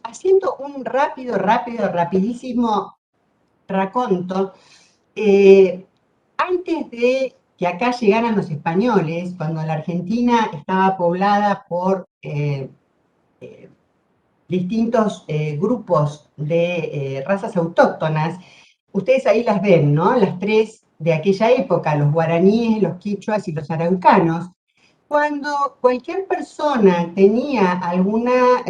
haciendo un rapidísimo raconto, antes de que acá llegaran los españoles, cuando la Argentina estaba poblada por eh, distintos grupos de razas autóctonas, ustedes ahí las ven, ¿no? Las tres de aquella época, los guaraníes, los quichuas y los araucanos. Cuando cualquier persona tenía alguna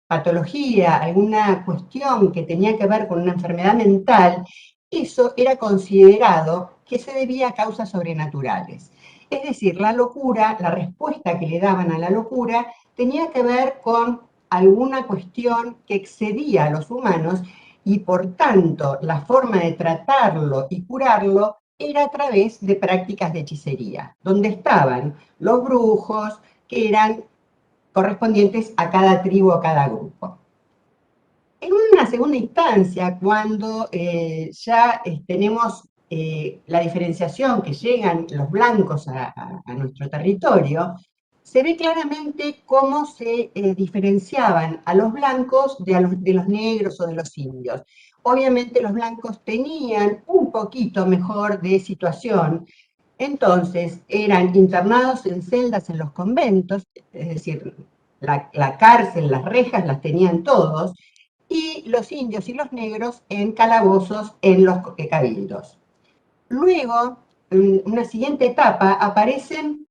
patología, alguna cuestión que tenía que ver con una enfermedad mental, eso era considerado que se debía a causas sobrenaturales. Es decir, la locura, la respuesta que le daban a la locura, tenía que ver con alguna cuestión que excedía a los humanos y por tanto la forma de tratarlo y curarlo era a través de prácticas de hechicería, donde estaban los brujos que eran correspondientes a cada tribu, a cada grupo. En una segunda instancia, cuando ya tenemos la diferenciación que llegan los blancos a nuestro territorio, se ve claramente cómo se diferenciaban a los blancos de los negros o de los indios. Obviamente los blancos tenían un poquito mejor de situación, entonces eran internados en celdas en los conventos, es decir, la cárcel, las rejas las tenían todos, y los indios y los negros en calabozos en los cabildos. Luego, en una siguiente etapa, aparecen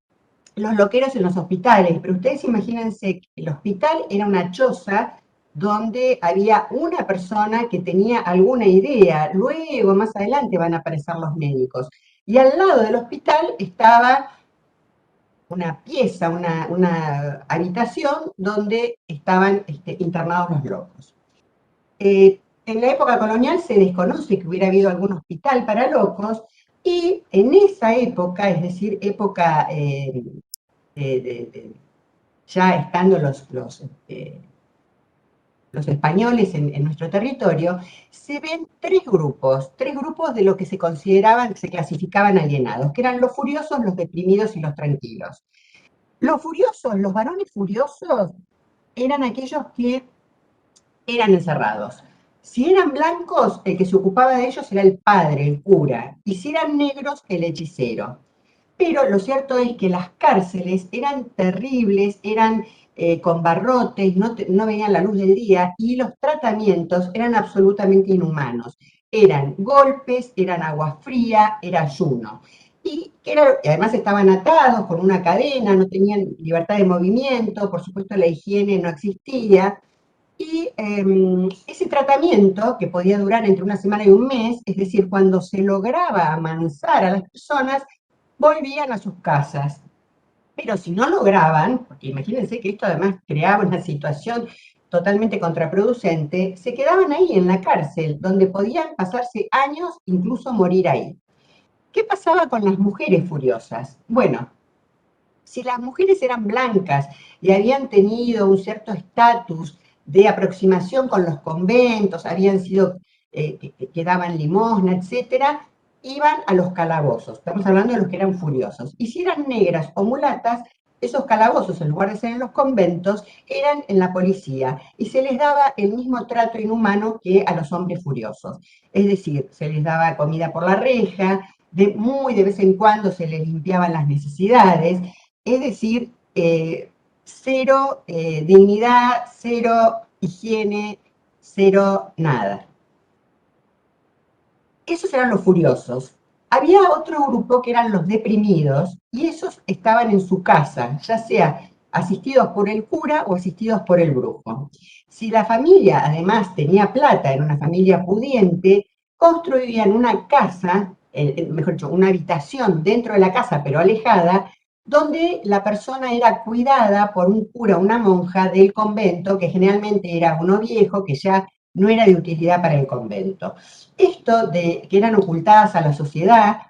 los loqueros en los hospitales, pero ustedes imagínense que el hospital era una choza donde había una persona que tenía alguna idea, luego más adelante van a aparecer los médicos, y al lado del hospital estaba una pieza, una habitación donde estaban internados los locos. En la época colonial se desconoce que hubiera habido algún hospital para locos y en esa época, es decir, época ya estando los españoles en nuestro territorio, se ven tres grupos de lo que se consideraban, se clasificaban alienados, que eran los furiosos, los deprimidos y los tranquilos. Los furiosos, los varones furiosos, eran aquellos que eran encerrados. Si eran blancos, el que se ocupaba de ellos era el padre, el cura, y si eran negros, el hechicero. Pero lo cierto es que las cárceles eran terribles, eran con barrotes, no veían la luz del día y los tratamientos eran absolutamente inhumanos. Eran golpes, eran agua fría, era ayuno. Y además estaban atados con una cadena, no tenían libertad de movimiento, por supuesto la higiene no existía. Y ese tratamiento, que podía durar entre una semana y un mes, es decir, cuando se lograba amansar a las personas, volvían a sus casas. Pero si no lograban, porque imagínense que esto además creaba una situación totalmente contraproducente, se quedaban ahí en la cárcel, donde podían pasarse años, incluso morir ahí. ¿Qué pasaba con las mujeres furiosas? Bueno, si las mujeres eran blancas y habían tenido un cierto estatus de aproximación con los conventos, habían sido, que daban limosna, etcétera, iban a los calabozos. Estamos hablando de los que eran furiosos. Y si eran negras o mulatas, esos calabozos, en lugar de ser en los conventos, eran en la policía. Y se les daba el mismo trato inhumano que a los hombres furiosos. Es decir, se les daba comida por la reja, muy de vez en cuando se les limpiaban las necesidades, es decir, cero dignidad, cero higiene, cero nada. Esos eran los furiosos. Había otro grupo que eran los deprimidos y esos estaban en su casa, ya sea asistidos por el cura o asistidos por el brujo. Si la familia además tenía plata, era una familia pudiente, construían una casa, mejor dicho, una habitación dentro de la casa pero alejada, donde la persona era cuidada por un cura o una monja del convento, que generalmente era uno viejo que ya no era de utilidad para el convento. Esto de que eran ocultadas a la sociedad,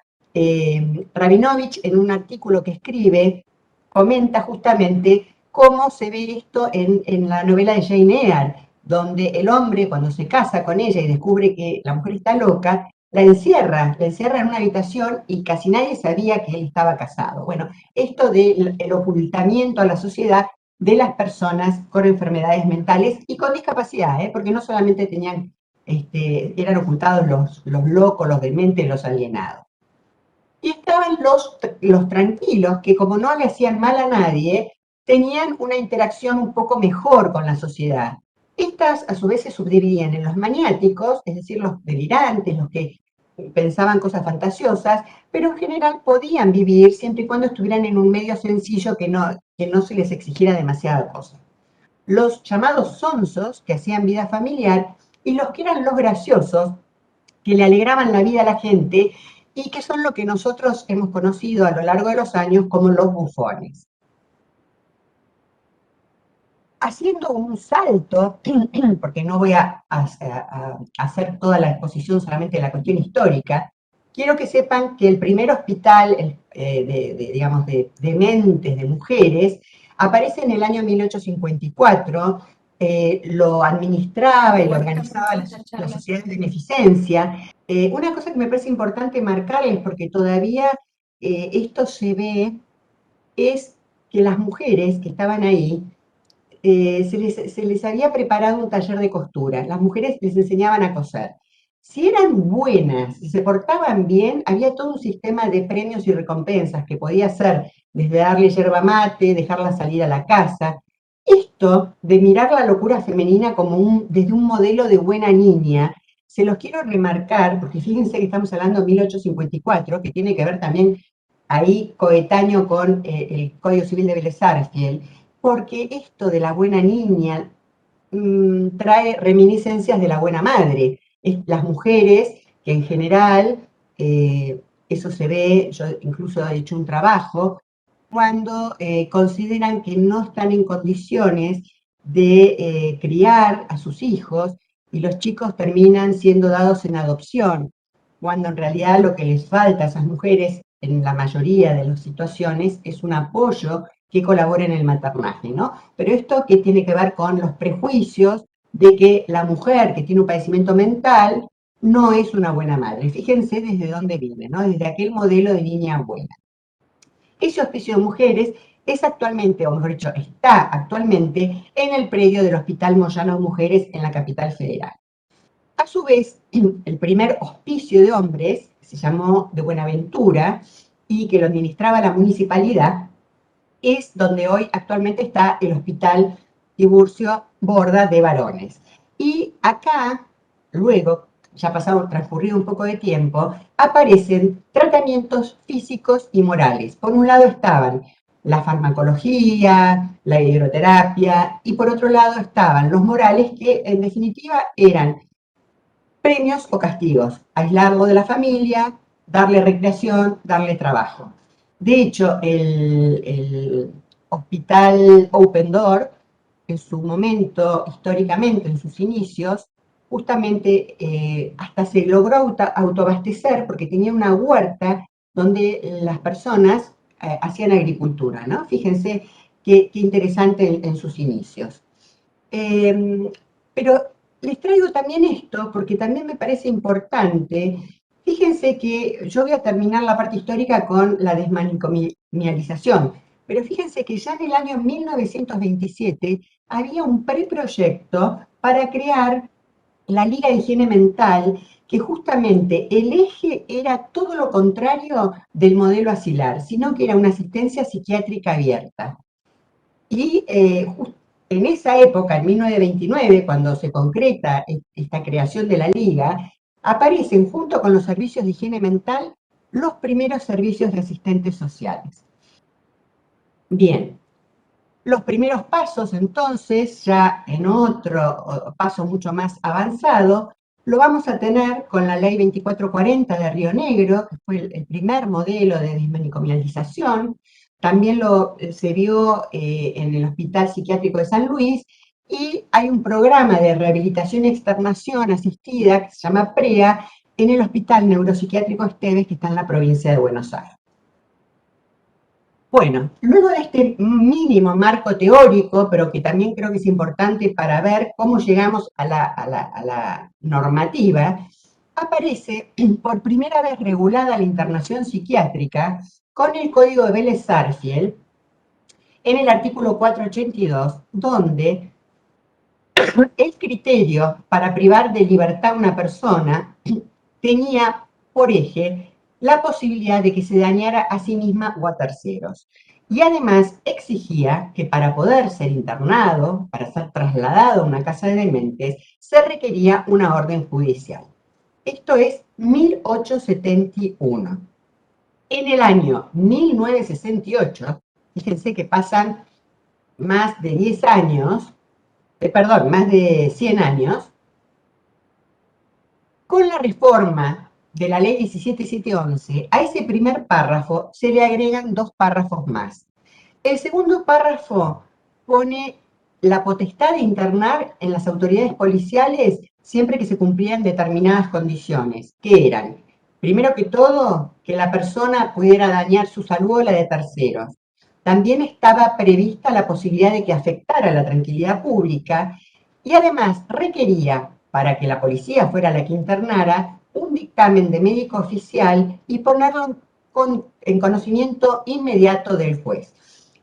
Rabinovich en un artículo que escribe comenta justamente cómo se ve esto en la novela de Jane Eyre, donde el hombre cuando se casa con ella y descubre que la mujer está loca, la encierra en una habitación y casi nadie sabía que él estaba casado. Bueno, esto del ocultamiento a la sociedad de las personas con enfermedades mentales y con discapacidad, porque no solamente eran ocultados los locos, los dementes, los alienados. Y estaban los tranquilos, que como no le hacían mal a nadie, tenían una interacción un poco mejor con la sociedad. Estas, a su vez, se subdividían en los maniáticos, es decir, los delirantes, los que pensaban cosas fantasiosas, pero en general podían vivir siempre y cuando estuvieran en un medio sencillo que no se les exigiera demasiada cosa. Los llamados sonsos, que hacían vida familiar, y los que eran los graciosos, que le alegraban la vida a la gente y que son lo que nosotros hemos conocido a lo largo de los años como los bufones. Haciendo un salto, porque no voy a hacer toda la exposición solamente de la cuestión histórica, quiero que sepan que el primer hospital digamos, de mentes de mujeres aparece en el año 1854, lo administraba y lo organizaba la Sociedad de Beneficencia. Una cosa que me parece importante marcarles, porque todavía esto se ve, es que las mujeres que estaban ahí se les había preparado un taller de costura. Las mujeres les enseñaban a coser. Si eran buenas, si se portaban bien, había todo un sistema de premios y recompensas que podía ser desde darle yerba mate, dejarla salir a la casa. Esto de mirar la locura femenina como desde un modelo de buena niña, se los quiero remarcar, porque fíjense que estamos hablando de 1854, que tiene que ver también ahí coetáneo con el Código Civil de Vélez Sarsfield, porque esto de la buena niña trae reminiscencias de la buena madre. Las mujeres, que en general, eso se ve, yo incluso he hecho un trabajo, cuando consideran que no están en condiciones de criar a sus hijos y los chicos terminan siendo dados en adopción, cuando en realidad lo que les falta a esas mujeres en la mayoría de las situaciones es un apoyo que colabore en el maternaje, ¿no? Pero esto que tiene que ver con los prejuicios de que la mujer que tiene un padecimiento mental no es una buena madre. Fíjense desde dónde viene, ¿no? Desde aquel modelo de niña buena. Ese hospicio de mujeres es actualmente, o mejor dicho, está actualmente en el predio del Hospital Moyano de Mujeres en la capital federal. A su vez, el primer hospicio de hombres, que se llamó de Buenaventura y que lo administraba la municipalidad, es donde hoy actualmente está el Hospital Tiburcio Borda de varones. Y acá, luego, ya transcurrido un poco de tiempo, aparecen tratamientos físicos y morales. Por un lado estaban la farmacología, la hidroterapia, y por otro lado estaban los morales, que en definitiva eran premios o castigos, aislarlo de la familia, darle recreación, darle trabajo. De hecho, el hospital Open Door, en su momento, históricamente, en sus inicios, justamente hasta se logró autoabastecer porque tenía una huerta donde las personas hacían agricultura, ¿no? Fíjense qué interesante en sus inicios. Pero les traigo también esto porque también me parece importante. Fíjense que yo voy a terminar la parte histórica con la desmanicomialización, pero fíjense que ya en el año 1927 había un preproyecto para crear la Liga de Higiene Mental, que justamente el eje era todo lo contrario del modelo asilar, sino que era una asistencia psiquiátrica abierta. Y en esa época, en 1929, cuando se concreta esta creación de la Liga, aparecen junto con los servicios de higiene mental los primeros servicios de asistentes sociales. Bien, los primeros pasos entonces, ya en otro paso mucho más avanzado, lo vamos a tener con la Ley 2440 de Río Negro, que fue el primer modelo de desmanicomialización. También se vio en el Hospital Psiquiátrico de San Luis, y hay un programa de rehabilitación y externación asistida que se llama PREA en el Hospital Neuropsiquiátrico Esteves, que está en la provincia de Buenos Aires. Bueno, luego de este mínimo marco teórico, pero que también creo que es importante para ver cómo llegamos a la normativa, aparece por primera vez regulada la internación psiquiátrica con el Código de Vélez Sarsfield, en el artículo 482, donde el criterio para privar de libertad a una persona tenía por eje la posibilidad de que se dañara a sí misma o a terceros. Y además exigía que para poder ser internado, para ser trasladado a una casa de dementes, se requería una orden judicial. Esto es 1871. En el año 1968, fíjense que pasan más de 10 años, más de 100 años, con la reforma de la ley 17711, a ese primer párrafo se le agregan 2 párrafos más. El segundo párrafo pone la potestad de internar en las autoridades policiales siempre que se cumplieran determinadas condiciones, que eran, primero que todo, que la persona pudiera dañar su salud o la de terceros. También estaba prevista la posibilidad de que afectara la tranquilidad pública y además requería, para que la policía fuera la que internara, un dictamen de médico oficial y ponerlo en conocimiento inmediato del juez.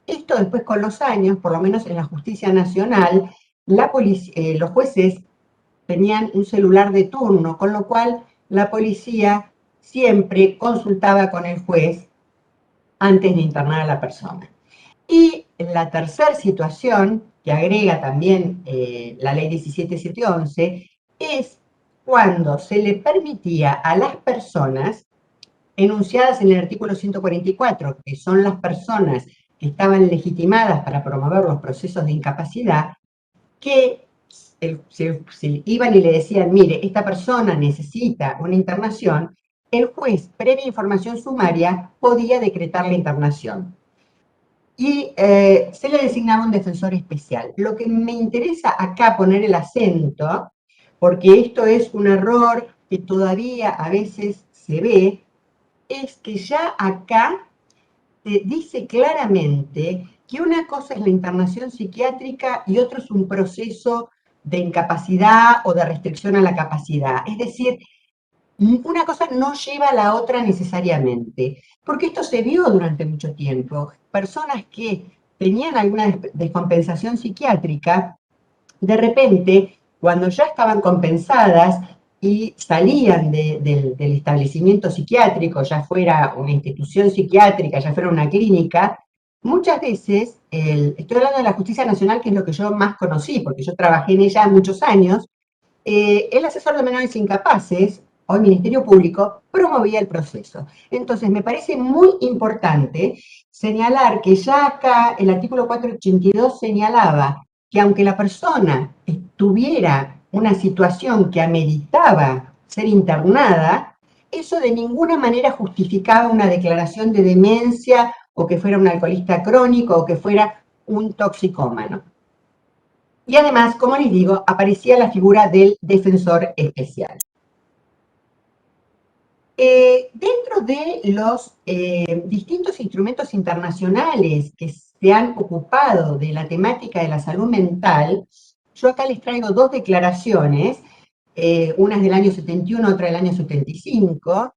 Esto después con los años, por lo menos en la justicia nacional, los jueces tenían un celular de turno, con lo cual la policía siempre consultaba con el juez antes de internar a la persona. Y la tercera situación, que agrega también la ley 17711, es cuando se le permitía a las personas enunciadas en el artículo 144, que son las personas que estaban legitimadas para promover los procesos de incapacidad, que se iban y le decían, mire, esta persona necesita una internación, el juez, previa información sumaria, podía decretar la internación. Y se le designaba un defensor especial. Lo que me interesa acá poner el acento, porque esto es un error que todavía a veces se ve, es que ya acá se dice claramente que una cosa es la internación psiquiátrica y otro es un proceso de incapacidad o de restricción a la capacidad. Es decir, una cosa no lleva a la otra necesariamente, porque esto se vio durante mucho tiempo. Personas que tenían alguna descompensación psiquiátrica, de repente, cuando ya estaban compensadas y salían del establecimiento psiquiátrico, ya fuera una institución psiquiátrica, ya fuera una clínica, muchas veces, estoy hablando de la justicia nacional, que es lo que yo más conocí, porque yo trabajé en ella muchos años, el asesor de menores incapaces, o el Ministerio Público, promovía el proceso. Entonces, me parece muy importante señalar que ya acá el artículo 482 señalaba que aunque la persona tuviera una situación que ameritaba ser internada, eso de ninguna manera justificaba una declaración de demencia o que fuera un alcoholista crónico o que fuera un toxicómano. Y además, como les digo, aparecía la figura del defensor especial. Dentro de los distintos instrumentos internacionales que se han ocupado de la temática de la salud mental, yo acá les traigo 2 declaraciones, una es del año 71, otra del año 75,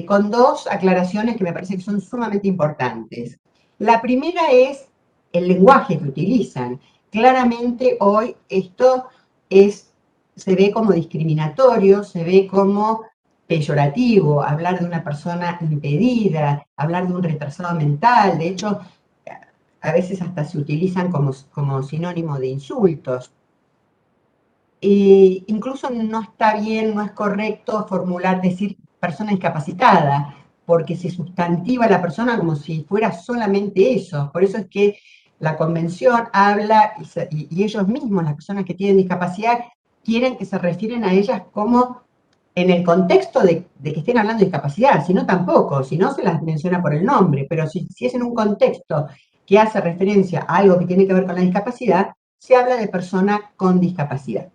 con 2 aclaraciones que me parece que son sumamente importantes. La primera es el lenguaje que utilizan. Claramente hoy esto se ve como discriminatorio, se ve como peyorativo, hablar de una persona impedida, hablar de un retrasado mental, de hecho, a veces hasta se utilizan como sinónimo de insultos. Incluso no está bien, no es correcto decir persona discapacitada, porque se sustantiva a la persona como si fuera solamente eso. Por eso es que la convención habla, y ellos mismos, las personas que tienen discapacidad, quieren que se refieren a ellas como en el contexto de que estén hablando de discapacidad, si no tampoco, si no se las menciona por el nombre, pero si es en un contexto que hace referencia a algo que tiene que ver con la discapacidad, se habla de persona con discapacidad.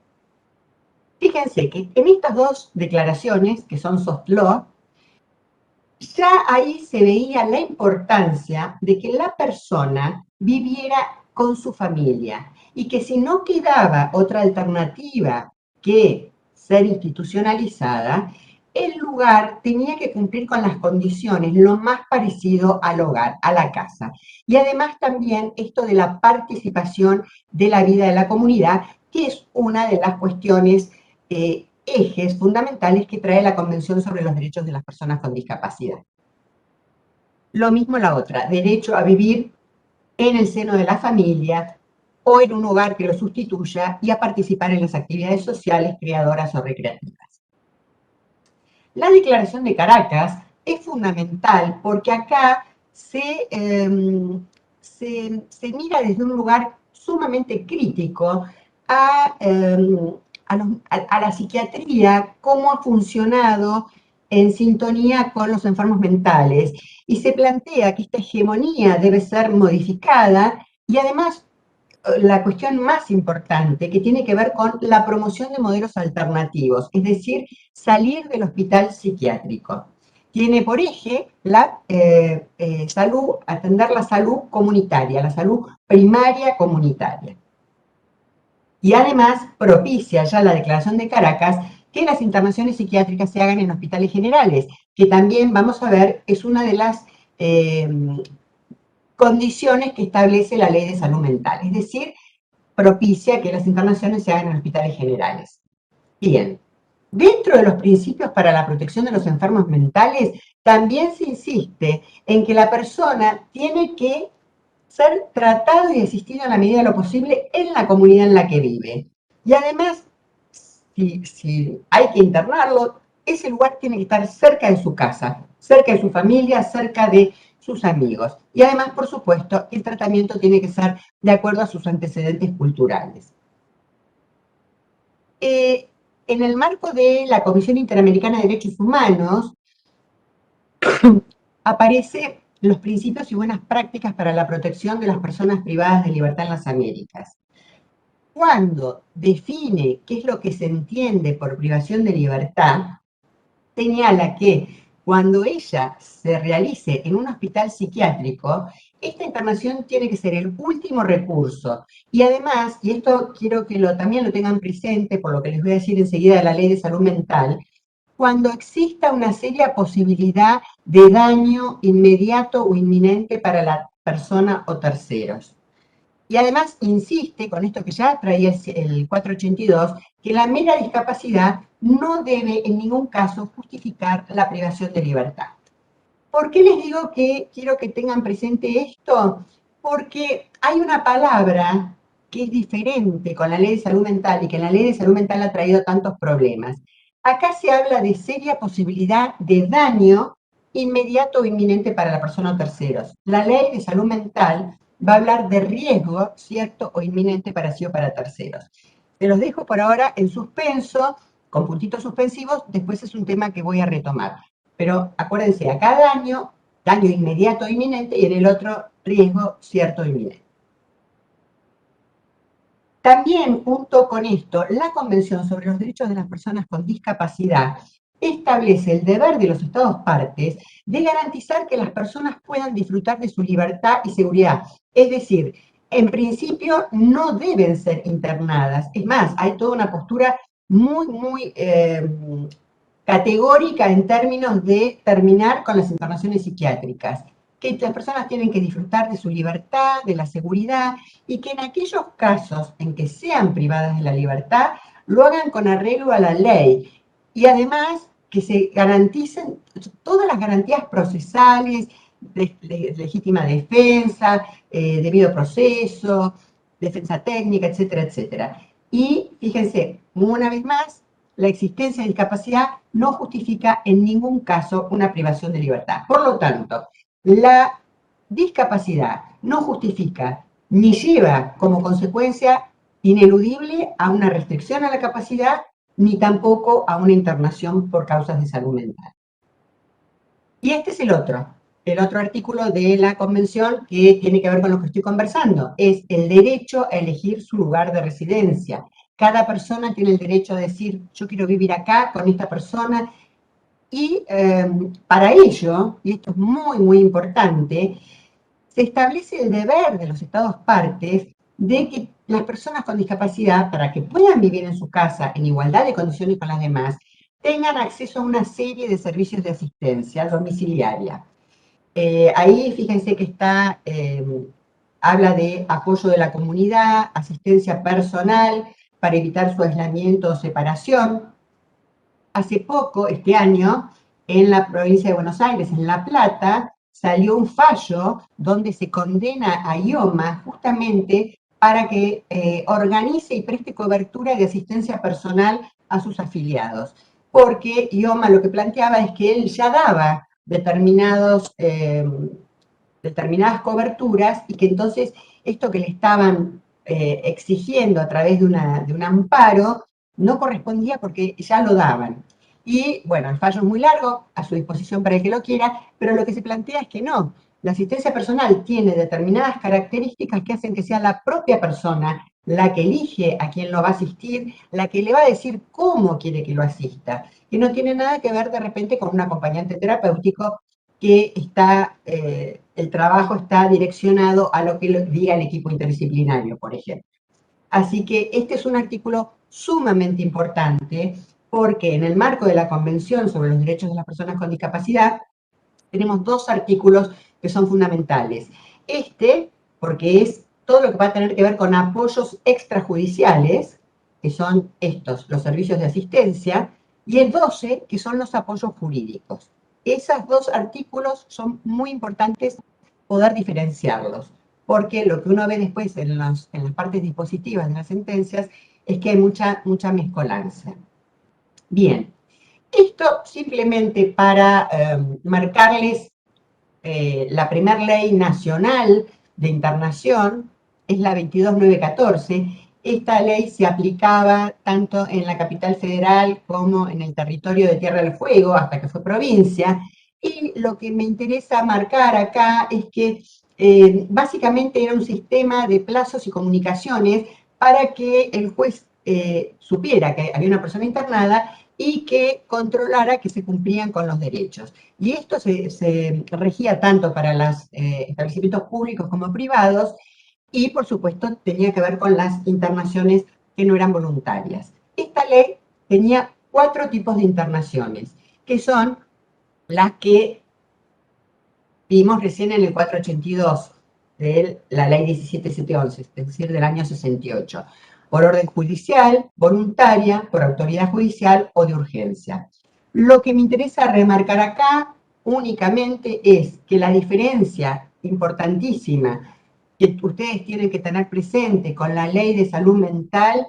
Fíjense que en estas 2 declaraciones, que son soft law, ya ahí se veía la importancia de que la persona viviera con su familia y que si no quedaba otra alternativa que ser institucionalizada, el lugar tenía que cumplir con las condiciones lo más parecido al hogar, a la casa. Y además también esto de la participación de la vida de la comunidad, que es una de las cuestiones, ejes fundamentales que trae la Convención sobre los Derechos de las Personas con Discapacidad. Lo mismo la otra, derecho a vivir en el seno de la familia o en un hogar que lo sustituya y a participar en las actividades sociales, creadoras o recreativas. La Declaración de Caracas es fundamental porque acá se mira desde un lugar sumamente crítico a, a la psiquiatría, cómo ha funcionado en sintonía con los enfermos mentales, y se plantea que esta hegemonía debe ser modificada y además la cuestión más importante, que tiene que ver con la promoción de modelos alternativos, es decir, salir del hospital psiquiátrico. Tiene por eje la salud, atender la salud comunitaria, la salud primaria comunitaria. Y además propicia ya la Declaración de Caracas que las internaciones psiquiátricas se hagan en hospitales generales, que también, vamos a ver, es una de las condiciones que establece la Ley de Salud Mental, es decir, propicia que las internaciones se hagan en hospitales generales. Bien, dentro de los principios para la protección de los enfermos mentales, también se insiste en que la persona tiene que ser tratado y asistido en la medida de lo posible en la comunidad en la que vive. Y además, si hay que internarlo, ese lugar tiene que estar cerca de su casa, cerca de su familia, cerca de sus amigos. Y además, por supuesto, el tratamiento tiene que ser de acuerdo a sus antecedentes culturales. En el marco de la Comisión Interamericana de Derechos Humanos, aparecen los principios y buenas prácticas para la protección de las personas privadas de libertad en las Américas. Cuando define qué es lo que se entiende por privación de libertad, señala que cuando ella se realice en un hospital psiquiátrico, esta internación tiene que ser el último recurso. Y además, y esto quiero que también lo tengan presente, por lo que les voy a decir enseguida de la Ley de Salud Mental, cuando exista una seria posibilidad de daño inmediato o inminente para la persona o terceros. Y además insiste, con esto que ya traía el 482, que la mera discapacidad no debe en ningún caso justificar la privación de libertad. ¿Por qué les digo que quiero que tengan presente esto? Porque hay una palabra que es diferente con la ley de salud mental y que la ley de salud mental ha traído tantos problemas. Acá se habla de seria posibilidad de daño inmediato o inminente para la persona o terceros. La ley de salud mental va a hablar de riesgo cierto o inminente para sí o para terceros. Se los dejo por ahora en suspenso, con puntitos suspensivos, después es un tema que voy a retomar. Pero acuérdense, acá daño inmediato o inminente, y en el otro riesgo cierto o inminente. También, junto con esto, la Convención sobre los Derechos de las Personas con Discapacidad establece el deber de los Estados partes de garantizar que las personas puedan disfrutar de su libertad y seguridad. Es decir, en principio no deben ser internadas. Es más, hay toda una postura muy categórica en términos de terminar con las internaciones psiquiátricas, que las personas tienen que disfrutar de su libertad, de la seguridad, y que en aquellos casos en que sean privadas de la libertad, lo hagan con arreglo a la ley. Y además que se garanticen todas las garantías procesales, de legítima defensa, debido proceso, defensa técnica, etcétera, etcétera. Y fíjense, una vez más, la existencia de discapacidad no justifica en ningún caso una privación de libertad. Por lo tanto, la discapacidad no justifica ni lleva como consecuencia ineludible a una restricción a la capacidad, ni tampoco a una internación por causas de salud mental. Y este es el otro artículo de la Convención que tiene que ver con lo que estoy conversando, es el derecho a elegir su lugar de residencia. Cada persona tiene el derecho a decir, yo quiero vivir acá con esta persona, y para ello, y esto es muy importante, se establece el deber de los Estados partes de que las personas con discapacidad, para que puedan vivir en su casa en igualdad de condiciones con las demás, tengan acceso a una serie de servicios de asistencia domiciliaria. Ahí fíjense que está, habla de apoyo de la comunidad, asistencia personal para evitar su aislamiento o separación. Hace poco, este año, en la provincia de Buenos Aires, en La Plata, salió un fallo donde se condena a IOMA justamente para que organice y preste cobertura de asistencia personal a sus afiliados. Porque IOMA lo que planteaba es que él ya daba determinadas coberturas y que entonces esto que le estaban exigiendo a través de un amparo no correspondía porque ya lo daban. Y bueno, el fallo es muy largo, a su disposición para el que lo quiera, pero lo que se plantea es que no. La asistencia personal tiene determinadas características que hacen que sea la propia persona la que elige a quién lo va a asistir, la que le va a decir cómo quiere que lo asista, que no tiene nada que ver de repente con un acompañante terapéutico que está, el trabajo está direccionado a lo que diga el equipo interdisciplinario, por ejemplo. Así que este es un artículo sumamente importante porque en el marco de la Convención sobre los Derechos de las Personas con Discapacidad tenemos dos artículos que son fundamentales. Este, porque es todo lo que va a tener que ver con apoyos extrajudiciales, que son estos, los servicios de asistencia, y el 12, que son los apoyos jurídicos. Esos dos artículos son muy importantes poder diferenciarlos, porque lo que uno ve después en las partes dispositivas de las sentencias es que hay mucha mezcolanza. Bien, esto simplemente para marcarles la primera ley nacional de internación, es la 22914. Esta ley se aplicaba tanto en la capital federal como en el territorio de Tierra del Fuego, hasta que fue provincia. Y lo que me interesa marcar acá es que básicamente era un sistema de plazos y comunicaciones para que el juez supiera que había una persona internada y que controlara que se cumplían con los derechos. Y esto se regía tanto para los establecimientos públicos como privados y, por supuesto, tenía que ver con las internaciones que no eran voluntarias. Esta ley tenía 4 tipos de internaciones, que son las que vimos recién en el 482 de la ley 17711, es decir, del año 68, por orden judicial, voluntaria, por autoridad judicial o de urgencia. Lo que me interesa remarcar acá únicamente es que la diferencia importantísima que ustedes tienen que tener presente con la ley de salud mental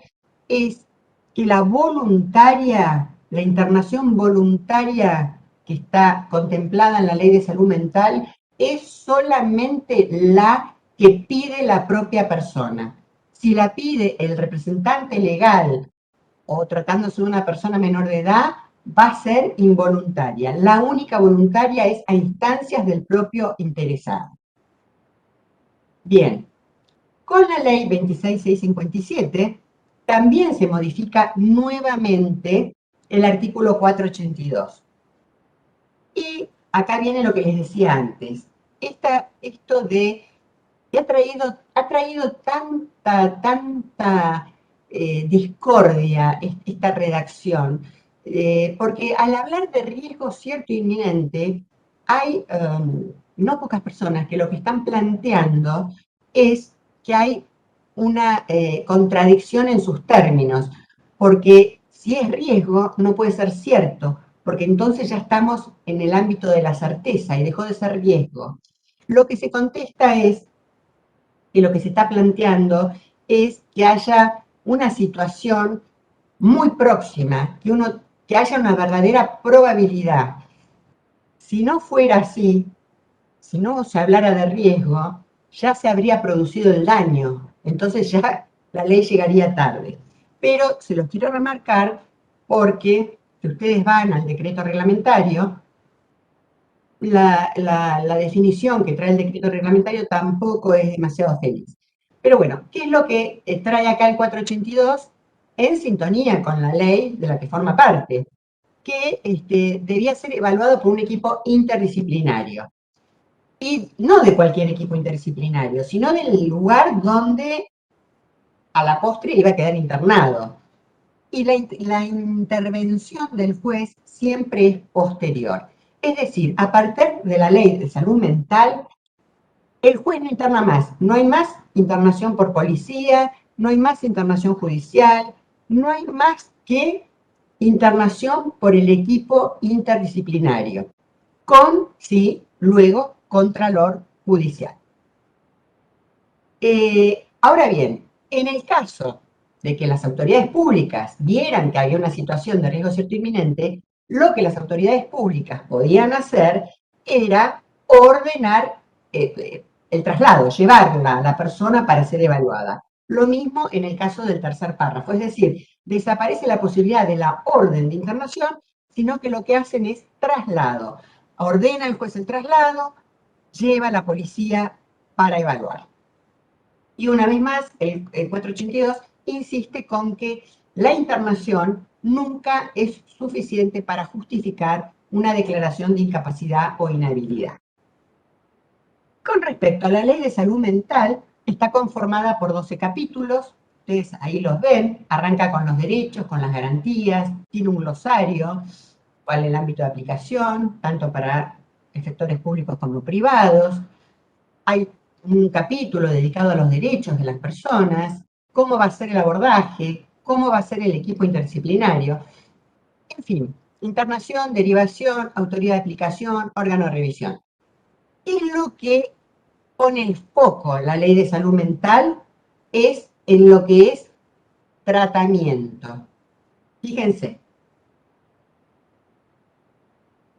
es que la voluntaria, la internación voluntaria que está contemplada en la ley de salud mental es solamente la que pide la propia persona. Si la pide el representante legal o tratándose de una persona menor de edad, va a ser involuntaria. La única voluntaria es a instancias del propio interesado. Bien, con la ley 26657 también se modifica nuevamente el artículo 482. Y acá viene lo que les decía antes. Esto de que ha traído tanta discordia esta redacción, porque al hablar de riesgo cierto e inminente, hay no pocas personas que lo que están planteando es que hay una contradicción en sus términos, porque si es riesgo no puede ser cierto, porque entonces ya estamos en el ámbito de la certeza y dejó de ser riesgo. Lo que se contesta es que lo que se está planteando es que haya una situación muy próxima, que haya una verdadera probabilidad. Si no fuera así, si no se hablara de riesgo, ya se habría producido el daño, entonces ya la ley llegaría tarde. Pero se los quiero remarcar porque si ustedes van al decreto reglamentario, la definición que trae el decreto reglamentario tampoco es demasiado feliz. Pero bueno, ¿qué es lo que trae acá el 482? En sintonía con la ley de la que forma parte, que debía ser evaluado por un equipo interdisciplinario. Y no de cualquier equipo interdisciplinario, sino del lugar donde a la postre iba a quedar internado. y la intervención del juez siempre es posterior. Es decir, a partir de la ley de salud mental, el juez no interna más, no hay más internación por policía, no hay más internación judicial, no hay más que internación por el equipo interdisciplinario, con, sí, luego, contralor judicial. Ahora bien, en el caso de que las autoridades públicas vieran que había una situación de riesgo cierto inminente, lo que las autoridades públicas podían hacer era ordenar el traslado, llevarla a la persona para ser evaluada. Lo mismo en el caso del tercer párrafo, es decir, desaparece la posibilidad de la orden de internación, sino que lo que hacen es traslado. Ordena el juez el traslado, lleva a la policía para evaluar. Y una vez más, el 482 insiste con que la internación nunca es suficiente para justificar una declaración de incapacidad o inhabilidad. Con respecto a la ley de salud mental, está conformada por 12 capítulos, ustedes ahí los ven, arranca con los derechos, con las garantías, tiene un glosario, cuál es el ámbito de aplicación, tanto para efectores públicos como privados. Hay un capítulo dedicado a los derechos de las personas, cómo va a ser el abordaje, cómo va a ser el equipo interdisciplinario. En fin, internación, derivación, autoridad de aplicación, órgano de revisión. Y lo que pone el foco la ley de salud mental es en lo que es tratamiento. Fíjense.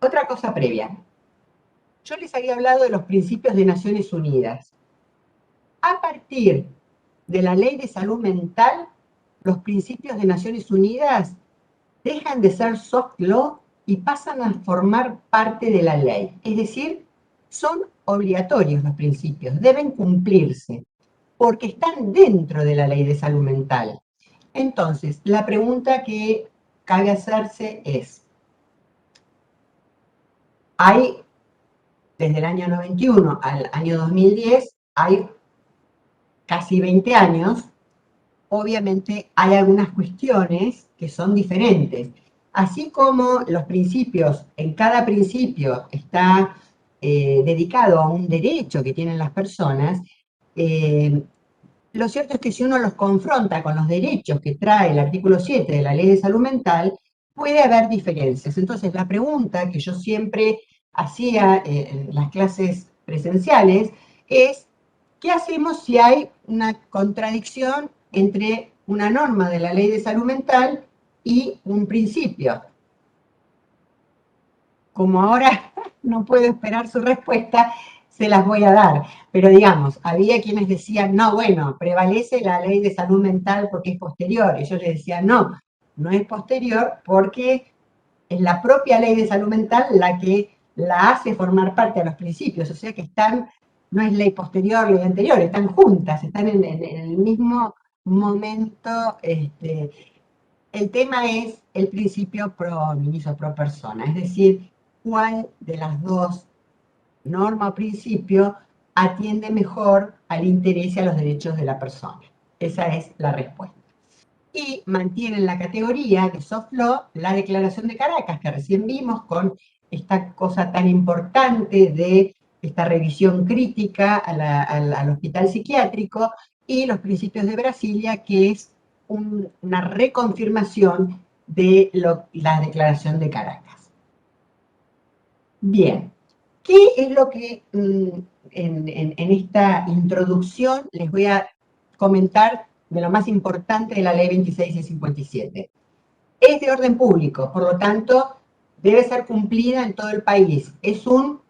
Otra cosa previa. Yo les había hablado de los principios de Naciones Unidas. A partir de la ley de salud mental, los principios de Naciones Unidas dejan de ser soft law y pasan a formar parte de la ley. Es decir, son obligatorios los principios, deben cumplirse, porque están dentro de la ley de salud mental. Entonces, la pregunta que cabe hacerse es, hay, desde el año 91 al año 2010, hay casi 20 años, obviamente hay algunas cuestiones que son diferentes. Así como los principios, en cada principio está dedicado a un derecho que tienen las personas, lo cierto es que si uno los confronta con los derechos que trae el artículo 7 de la Ley de Salud Mental, puede haber diferencias. Entonces, la pregunta que yo siempre hacía en las clases presenciales es, ¿qué hacemos si hay una contradicción entre una norma de la Ley de Salud Mental y un principio? Como ahora no puedo esperar su respuesta, se las voy a dar. Pero digamos, había quienes decían, no, bueno, prevalece la Ley de Salud Mental porque es posterior. Y yo les decía, no, no es posterior porque es la propia Ley de Salud Mental la que la hace formar parte de los principios. O sea que están, no es ley posterior, ley anterior, están juntas, están en el mismo momento. El tema es el principio pro hominis o pro persona, es decir, cuál de las dos, norma o principio, atiende mejor al interés y a los derechos de la persona. Esa es la respuesta. Y mantiene en la categoría de soft law la Declaración de Caracas, que recién vimos, con esta cosa tan importante de esta revisión crítica al hospital psiquiátrico, y los principios de Brasilia, que es una reconfirmación de la Declaración de Caracas. Bien, ¿qué es lo que en esta introducción les voy a comentar de lo más importante de la Ley 2657? Es de orden público, por lo tanto, debe ser cumplida en todo el país. Es un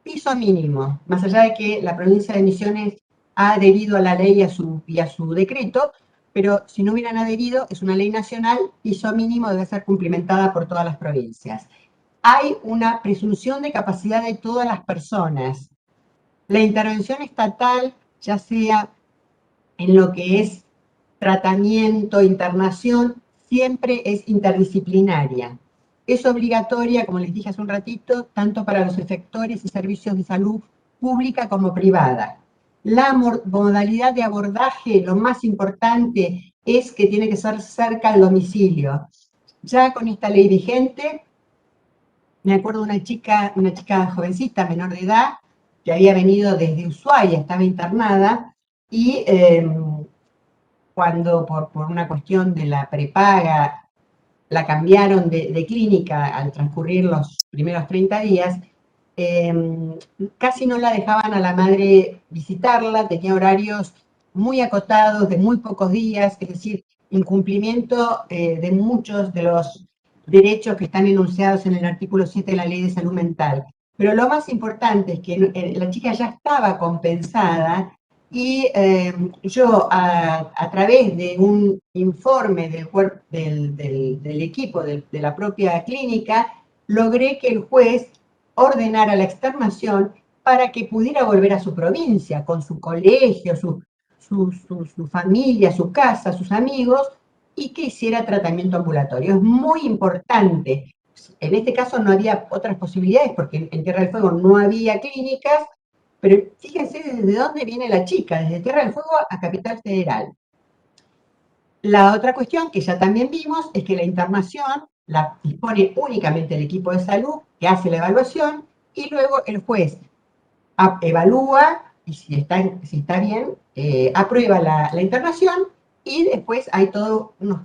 piso mínimo, más allá de que la provincia de Misiones ha adherido a la ley y a su decreto, pero si no hubieran adherido, es una ley nacional, piso mínimo debe ser cumplimentada por todas las provincias. Hay una presunción de capacidad de todas las personas. La intervención estatal, ya sea en lo que es tratamiento, internación, siempre es interdisciplinaria. Es obligatoria, como les dije hace un ratito, tanto para los efectores y servicios de salud pública como privada. La modalidad de abordaje, lo más importante, es que tiene que ser cerca al domicilio. Ya con esta ley vigente, me acuerdo de una chica jovencita, menor de edad, que había venido desde Ushuaia, estaba internada, y cuando por una cuestión de la prepaga la cambiaron de clínica al transcurrir los primeros 30 días, eh, casi no la dejaban a la madre visitarla, tenía horarios muy acotados, de muy pocos días, es decir, incumplimiento de muchos de los derechos que están enunciados en el artículo 7 de la Ley de Salud Mental. Pero lo más importante es que la chica ya estaba compensada y yo, a través de un informe del equipo de la propia clínica, logré que el juez ordenara la externación para que pudiera volver a su provincia, con su colegio, su familia, su casa, sus amigos, y que hiciera tratamiento ambulatorio. Es muy importante. En este caso no había otras posibilidades, porque en Tierra del Fuego no había clínicas, pero fíjense desde dónde viene la chica, desde Tierra del Fuego a Capital Federal. La otra cuestión que ya también vimos es que la internación la dispone únicamente el equipo de salud que hace la evaluación y luego el juez evalúa y si está bien, aprueba la internación y después hay todos unos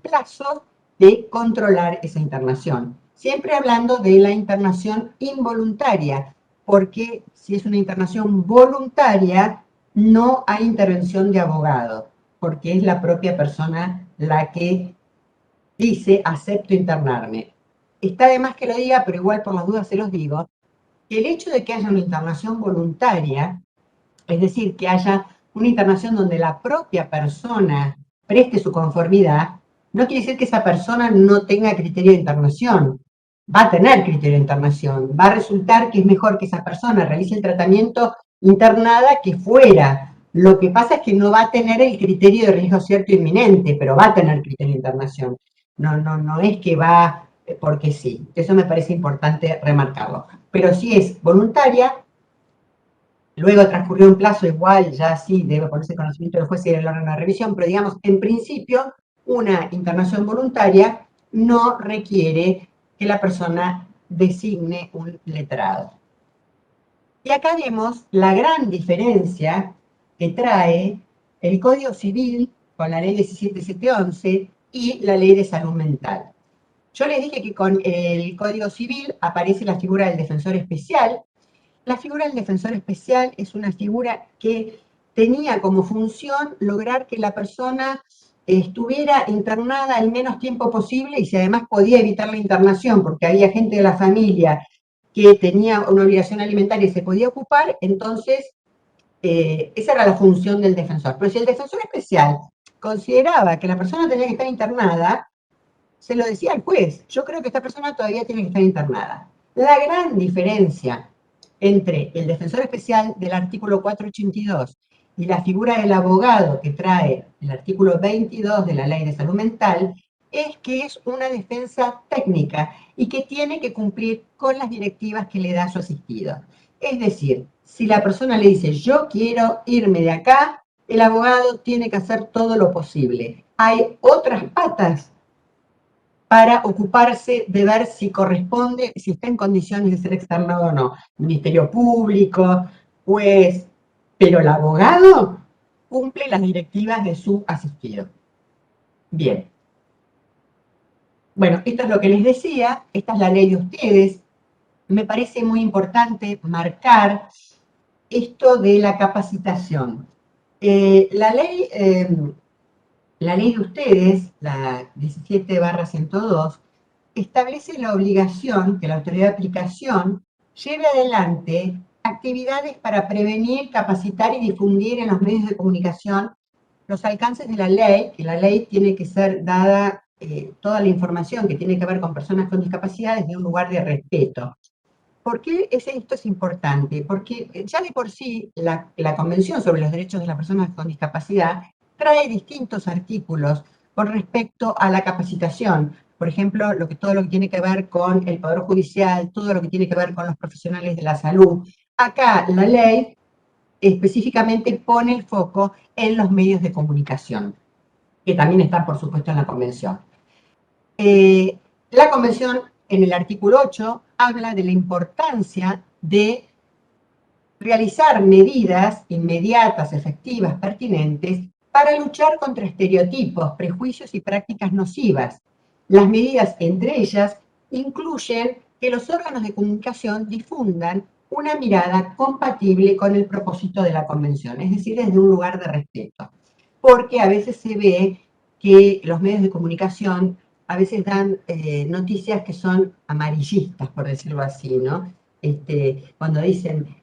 plazos de controlar esa internación. Siempre hablando de la internación involuntaria, porque si es una internación voluntaria, no hay intervención de abogado, porque es la propia persona la que dice acepto internarme. Está de más que lo diga, pero igual por las dudas se los digo, que el hecho de que haya una internación voluntaria, es decir, que haya una internación donde la propia persona preste su conformidad, no quiere decir que esa persona no tenga criterio de internación. Va a tener criterio de internación. Va a resultar que es mejor que esa persona realice el tratamiento internada que fuera. Lo que pasa es que no va a tener el criterio de riesgo cierto e inminente, pero va a tener criterio de internación. No es que va porque sí. Eso me parece importante remarcarlo. Pero si es voluntaria, luego transcurrió un plazo igual, ya sí debe ponerse conocimiento del juez y del órgano de revisión, pero digamos, en principio, una internación voluntaria no requiere que la persona designe un letrado. Y acá vemos la gran diferencia que trae el Código Civil con la Ley 17711 y la Ley de Salud Mental. Yo les dije que con el Código Civil aparece la figura del defensor especial. La figura del defensor especial es una figura que tenía como función lograr que la persona estuviera internada el menos tiempo posible y si además podía evitar la internación, porque había gente de la familia que tenía una obligación alimentaria y se podía ocupar, entonces esa era la función del defensor. Pero si el defensor especial consideraba que la persona tenía que estar internada, se lo decía al juez, yo creo que esta persona todavía tiene que estar internada. La gran diferencia entre el defensor especial del artículo 482 y la figura del abogado que trae el artículo 22 de la Ley de Salud Mental es que es una defensa técnica y que tiene que cumplir con las directivas que le da su asistido. Es decir, si la persona le dice yo quiero irme de acá, el abogado tiene que hacer todo lo posible. Hay otras patas para ocuparse de ver si corresponde, si está en condiciones de ser externado o no. Ministerio Público, juez, pero el abogado cumple las directivas de su asistido. Bien. Bueno, esto es lo que les decía, esta es la ley de ustedes. Me parece muy importante marcar esto de la capacitación. La ley de ustedes, la 17/102, establece la obligación que la autoridad de aplicación lleve adelante actividades para prevenir, capacitar y difundir en los medios de comunicación los alcances de la ley, que la ley tiene que ser dada, toda la información que tiene que ver con personas con discapacidades de un lugar de respeto. ¿Por qué esto es importante? Porque ya de por sí la Convención sobre los Derechos de las Personas con Discapacidad trae distintos artículos con respecto a la capacitación. Por ejemplo, todo lo que tiene que ver con el Poder Judicial, todo lo que tiene que ver con los profesionales de la salud. Acá la ley específicamente pone el foco en los medios de comunicación. que también están, por supuesto, en la Convención. La Convención, en el artículo 8, habla de la importancia de realizar medidas inmediatas, efectivas, pertinentes, para luchar contra estereotipos, prejuicios y prácticas nocivas. Las medidas, entre ellas, incluyen que los órganos de comunicación difundan una mirada compatible con el propósito de la Convención, es decir, desde un lugar de respeto. Porque a veces se ve que los medios de comunicación a veces dan noticias que son amarillistas, por decirlo así, ¿no? Cuando dicen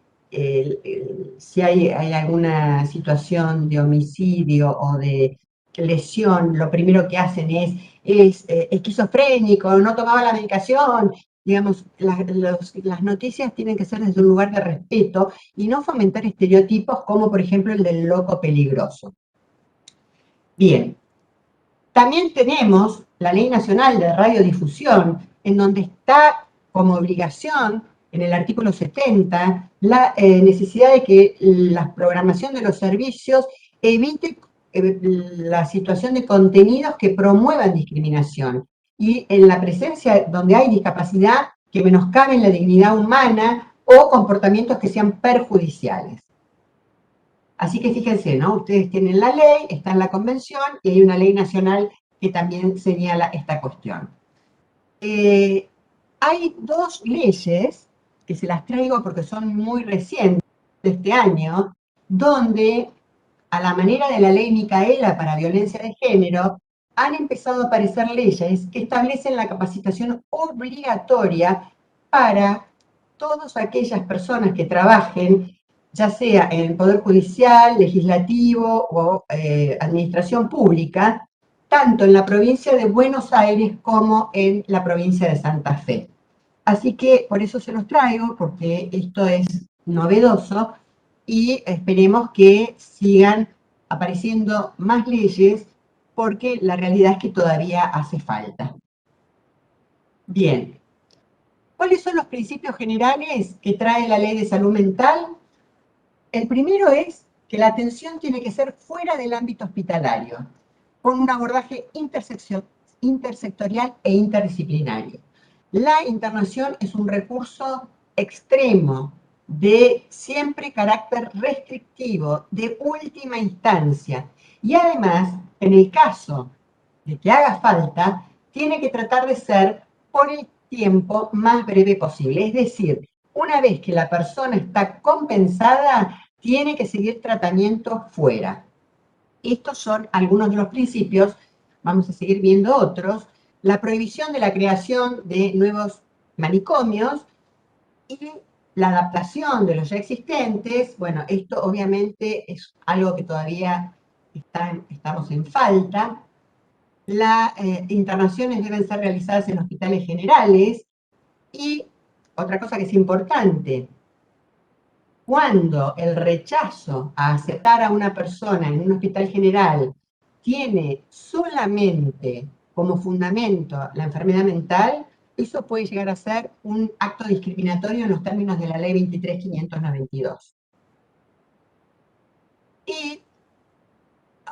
si hay alguna situación de homicidio o de lesión, lo primero que hacen es esquizofrénico, no tomaba la medicación. Digamos, las noticias tienen que ser desde un lugar de respeto y no fomentar estereotipos como, por ejemplo, el del loco peligroso. Bien, también tenemos la Ley Nacional de Radiodifusión, en donde está como obligación, en el artículo 70, la necesidad de que la programación de los servicios evite la situación de contenidos que promuevan discriminación. Y en la presencia donde hay discapacidad, que menoscaben la dignidad humana o comportamientos que sean perjudiciales. Así que fíjense, ¿no? Ustedes tienen la ley, está en la convención y hay una ley nacional que también señala esta cuestión. Hay dos leyes, que se las traigo porque son muy recientes de este año, donde, a la manera de la ley Micaela para violencia de género, han empezado a aparecer leyes que establecen la capacitación obligatoria para todas aquellas personas que trabajen, ya sea en el Poder Judicial, Legislativo o Administración Pública, tanto en la provincia de Buenos Aires como en la provincia de Santa Fe. Así que por eso se los traigo, porque esto es novedoso y esperemos que sigan apareciendo más leyes, porque la realidad es que todavía hace falta. Bien, ¿cuáles son los principios generales que trae la Ley de Salud Mental? El primero es que la atención tiene que ser fuera del ámbito hospitalario, con un abordaje intersectorial e interdisciplinario. La internación es un recurso extremo, de siempre carácter restrictivo, de última instancia. Y además, en el caso de que haga falta, tiene que tratar de ser por el tiempo más breve posible. Es decir, una vez que la persona está compensada, tiene que seguir tratamiento fuera. Estos son algunos de los principios, vamos a seguir viendo otros. La prohibición de la creación de nuevos manicomios y la adaptación de los ya existentes. Bueno, esto obviamente es algo que todavía estamos en falta. Las internaciones deben ser realizadas en hospitales generales. Y otra cosa que es importante, cuando el rechazo a aceptar a una persona en un hospital general tiene solamente como fundamento la enfermedad mental, eso puede llegar a ser un acto discriminatorio en los términos de la ley 23.592. Y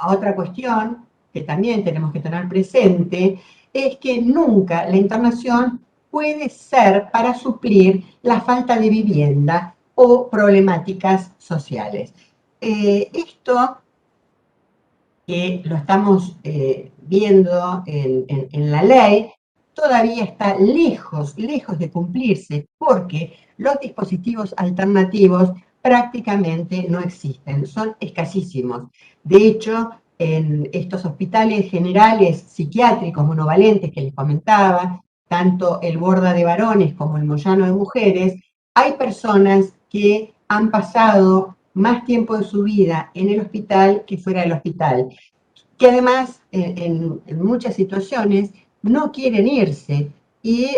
otra cuestión que también tenemos que tener presente es que nunca la internación puede ser para suplir la falta de vivienda o problemáticas sociales. Esto que lo estamos viendo en la ley, todavía está lejos de cumplirse, porque los dispositivos alternativos prácticamente no existen, son escasísimos. De hecho, en estos hospitales generales psiquiátricos monovalentes que les comentaba, tanto el Borda de varones como el Moyano de mujeres, hay personas que han pasado más tiempo de su vida en el hospital que fuera del hospital, que además en muchas situaciones no quieren irse y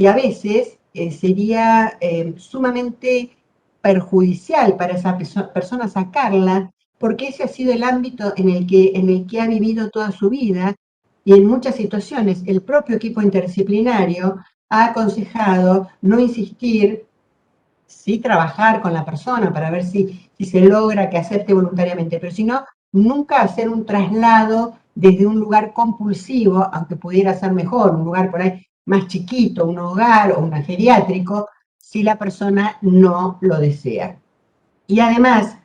a veces sería sumamente perjudicial para esa persona sacarla, porque ese ha sido el ámbito en el que ha vivido toda su vida, y en muchas situaciones el propio equipo interdisciplinario ha aconsejado no insistir, sí trabajar con la persona para ver si se logra que acepte voluntariamente, pero si no, nunca hacer un traslado desde un lugar compulsivo, aunque pudiera ser mejor, un lugar por ahí más chiquito, un hogar o un geriátrico, si la persona no lo desea. Y además,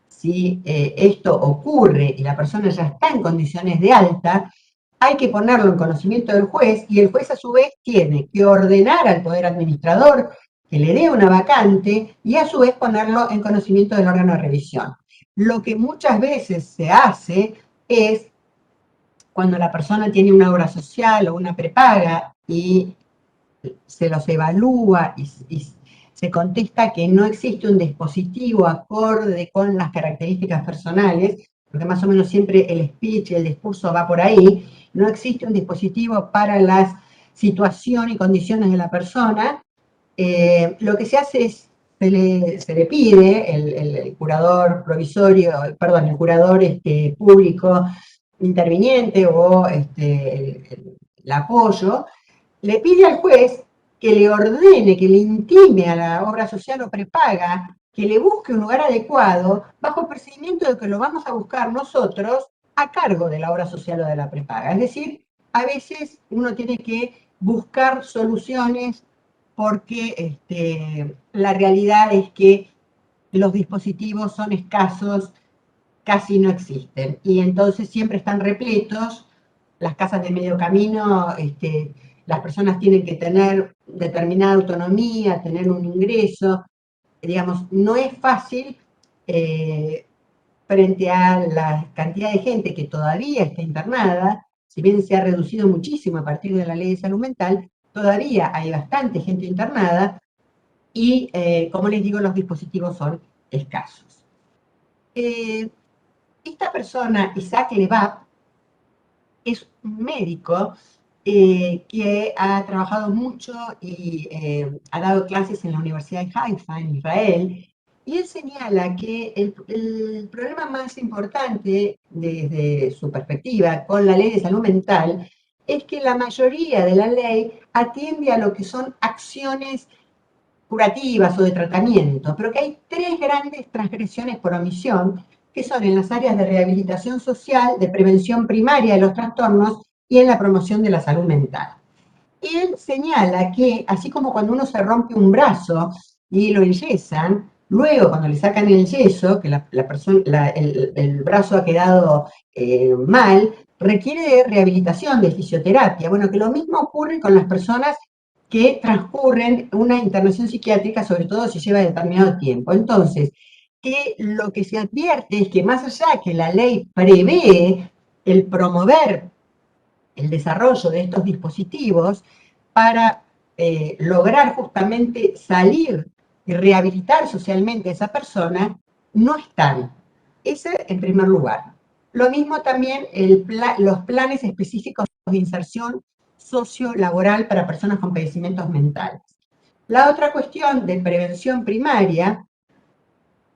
si esto ocurre y la persona ya está en condiciones de alta, hay que ponerlo en conocimiento del juez y el juez a su vez tiene que ordenar al poder administrador que le dé una vacante y a su vez ponerlo en conocimiento del órgano de revisión. Lo que muchas veces se hace es cuando la persona tiene una obra social o una prepaga y se los evalúa y se contesta que no existe un dispositivo acorde con las características personales, porque más o menos siempre el speech, el discurso va por ahí, no existe un dispositivo para las situaciones y condiciones de la persona, lo que se hace es, se le pide el curador provisorio, perdón, el curador público interviniente o el apoyo, le pide al juez que le ordene, que le intime a la obra social o prepaga, que le busque un lugar adecuado, bajo el procedimiento de que lo vamos a buscar nosotros a cargo de la obra social o de la prepaga. Es decir, a veces uno tiene que buscar soluciones porque la realidad es que los dispositivos son escasos, casi no existen, y entonces siempre están repletos, las casas de medio camino, las personas tienen que tener determinada autonomía, tener un ingreso, digamos, no es fácil frente a la cantidad de gente que todavía está internada, si bien se ha reducido muchísimo a partir de la ley de salud mental, todavía hay bastante gente internada y, como les digo, los dispositivos son escasos. Esta persona, Isaac Lebab, es un médico que ha trabajado mucho y ha dado clases en la Universidad de Haifa, en Israel, y él señala que el problema más importante desde su perspectiva con la ley de salud mental es que la mayoría de la ley atiende a lo que son acciones curativas o de tratamiento, pero que hay tres grandes transgresiones por omisión, que son en las áreas de rehabilitación social, de prevención primaria de los trastornos y en la promoción de la salud mental. Y él señala que, así como cuando uno se rompe un brazo y lo enyesan, luego cuando le sacan el yeso, que el brazo ha quedado mal, requiere de rehabilitación, de fisioterapia. Bueno, que lo mismo ocurre con las personas que transcurren una internación psiquiátrica, sobre todo si lleva determinado tiempo. Entonces, que lo que se advierte es que más allá que la ley prevé el promover el desarrollo de estos dispositivos para lograr justamente salir y rehabilitar socialmente a esa persona, no están. Ese en primer lugar. Lo mismo también los planes específicos de inserción sociolaboral para personas con padecimientos mentales. La otra cuestión de prevención primaria,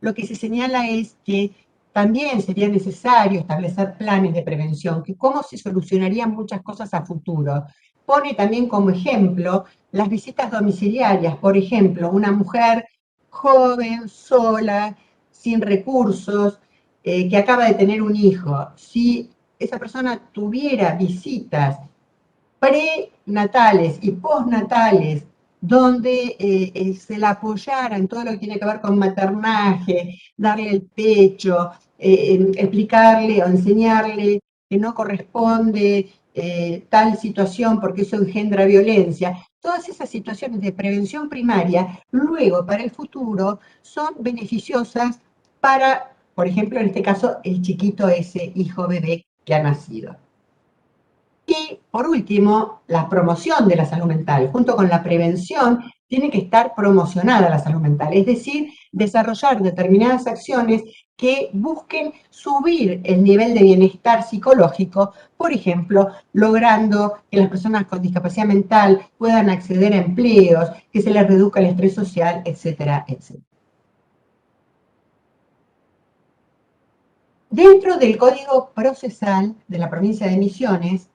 lo que se señala es que también sería necesario establecer planes de prevención, que cómo se solucionarían muchas cosas a futuro. Pone también como ejemplo las visitas domiciliarias, por ejemplo, una mujer joven, sola, sin recursos, que acaba de tener un hijo. Si esa persona tuviera visitas prenatales y postnatales, donde se la apoyara en todo lo que tiene que ver con maternaje, darle el pecho, explicarle o enseñarle que no corresponde tal situación porque eso engendra violencia. Todas esas situaciones de prevención primaria, luego para el futuro, son beneficiosas para, por ejemplo, en este caso, el chiquito, ese hijo bebé que ha nacido. Y por último, la promoción de la salud mental, junto con la prevención, tiene que estar promocionada la salud mental, es decir, desarrollar determinadas acciones que busquen subir el nivel de bienestar psicológico, por ejemplo, logrando que las personas con discapacidad mental puedan acceder a empleos, que se les reduzca el estrés social, etcétera, etcétera. Dentro del Código Procesal de la provincia de Misiones,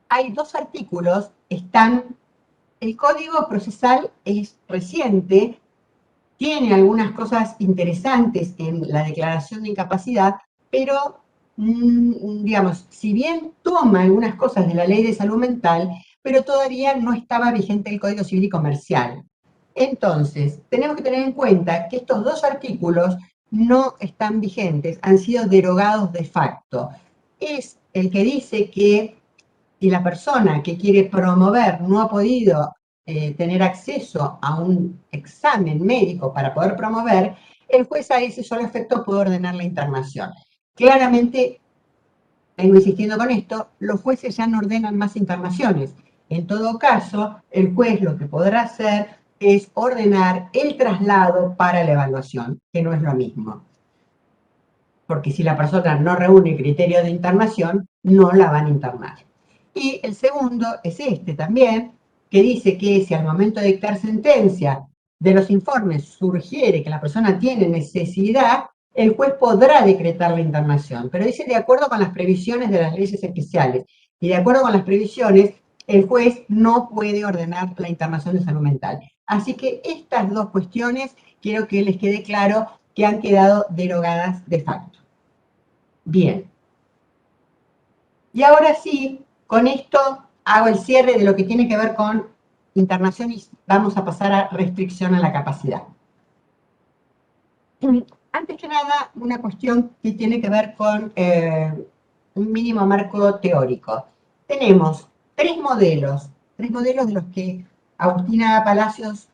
hay dos artículos, el Código Procesal es reciente, tiene algunas cosas interesantes en la declaración de incapacidad, pero digamos, si bien toma algunas cosas de la ley de salud mental, pero todavía no estaba vigente el Código Civil y Comercial. Entonces, tenemos que tener en cuenta que estos dos artículos no están vigentes, han sido derogados de facto. Es el que dice que si la persona que quiere promover no ha podido tener acceso a un examen médico para poder promover, el juez a ese solo efecto puede ordenar la internación. Claramente, vengo insistiendo con esto, los jueces ya no ordenan más internaciones. En todo caso, el juez lo que podrá hacer es ordenar el traslado para la evaluación, que no es lo mismo. Porque si la persona no reúne criterio de internación, no la van a internar. Y el segundo es este también, que dice que si al momento de dictar sentencia de los informes surgiere que la persona tiene necesidad, el juez podrá decretar la internación, pero dice de acuerdo con las previsiones de las leyes especiales. Y de acuerdo con las previsiones, el juez no puede ordenar la internación de salud mental. Así que estas dos cuestiones quiero que les quede claro que han quedado derogadas de facto. Bien. Y ahora sí, con esto hago el cierre de lo que tiene que ver con internación y vamos a pasar a restricción a la capacidad. Antes que nada, una cuestión que tiene que ver con un mínimo marco teórico. Tenemos tres modelos de los que Agustina Palacios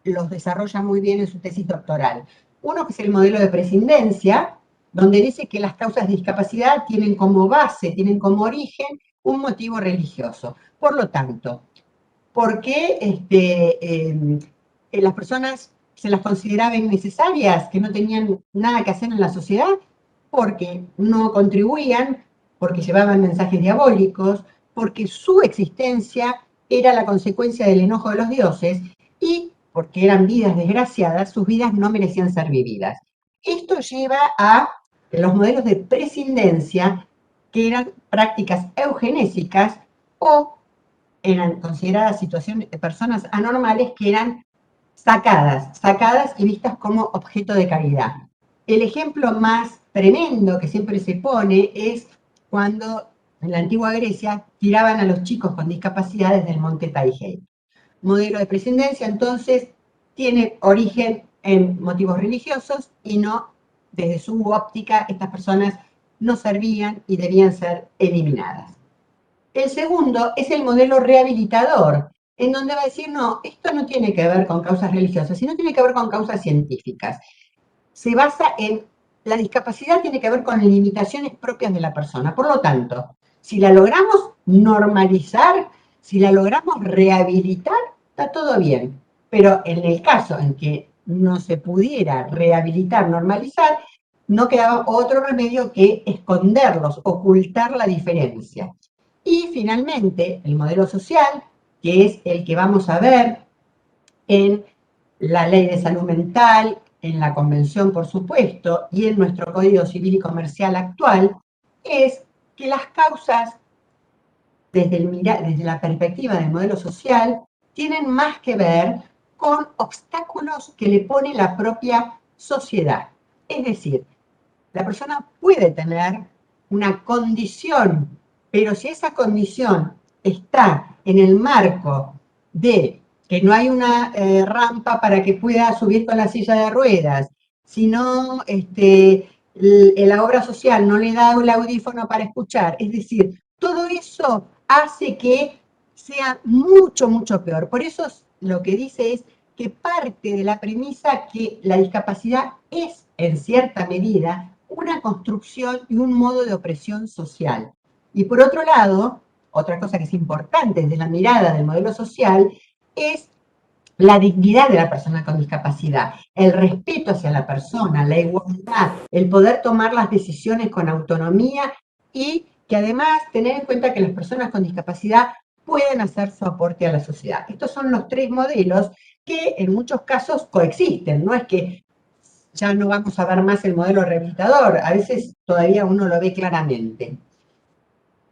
los desarrolla muy bien en su tesis doctoral. Uno que es el modelo de prescindencia, donde dice que las causas de discapacidad tienen como base, tienen como origen un motivo religioso. Por lo tanto, ¿por qué las personas se las consideraba innecesarias, que no tenían nada que hacer en la sociedad? Porque no contribuían, porque llevaban mensajes diabólicos, porque su existencia era la consecuencia del enojo de los dioses y porque eran vidas desgraciadas, sus vidas no merecían ser vividas. Esto lleva a los modelos de prescindencia, que eran prácticas eugenésicas o eran consideradas situaciones de personas anormales que eran sacadas y vistas como objeto de caridad. El ejemplo más tremendo que siempre se pone es cuando en la antigua Grecia tiraban a los chicos con discapacidades del monte Taigei. Modelo de prescindencia, entonces, tiene origen en motivos religiosos y no, desde su óptica, estas personas no servían y debían ser eliminadas. El segundo es el modelo rehabilitador, en donde va a decir, no, esto no tiene que ver con causas religiosas, sino tiene que ver con causas científicas. Se basa en, la discapacidad tiene que ver con limitaciones propias de la persona. Por lo tanto, si la logramos normalizar, si la logramos rehabilitar, está todo bien. Pero en el caso en que no se pudiera rehabilitar, normalizar, no quedaba otro remedio que esconderlos, ocultar la diferencia. Y finalmente, el modelo social, que es el que vamos a ver en la Ley de Salud Mental, en la Convención, por supuesto, y en nuestro Código Civil y Comercial actual, es que las causas, desde la perspectiva del modelo social, tienen más que ver con obstáculos que le pone la propia sociedad. Es decir, la persona puede tener una condición, pero si esa condición está en el marco de que no hay una rampa para que pueda subir con la silla de ruedas, si no, la obra social no le da el audífono para escuchar, es decir, todo eso hace que sea mucho, mucho peor. Por eso lo que dice es que parte de la premisa que la discapacidad es, en cierta medida, una construcción y un modo de opresión social. Y por otro lado, otra cosa que es importante desde la mirada del modelo social es la dignidad de la persona con discapacidad, el respeto hacia la persona, la igualdad, el poder tomar las decisiones con autonomía y que además tener en cuenta que las personas con discapacidad pueden hacer su aporte a la sociedad. Estos son los tres modelos que en muchos casos coexisten, no es que ya no vamos a ver más el modelo rehabilitador, a veces todavía uno lo ve claramente.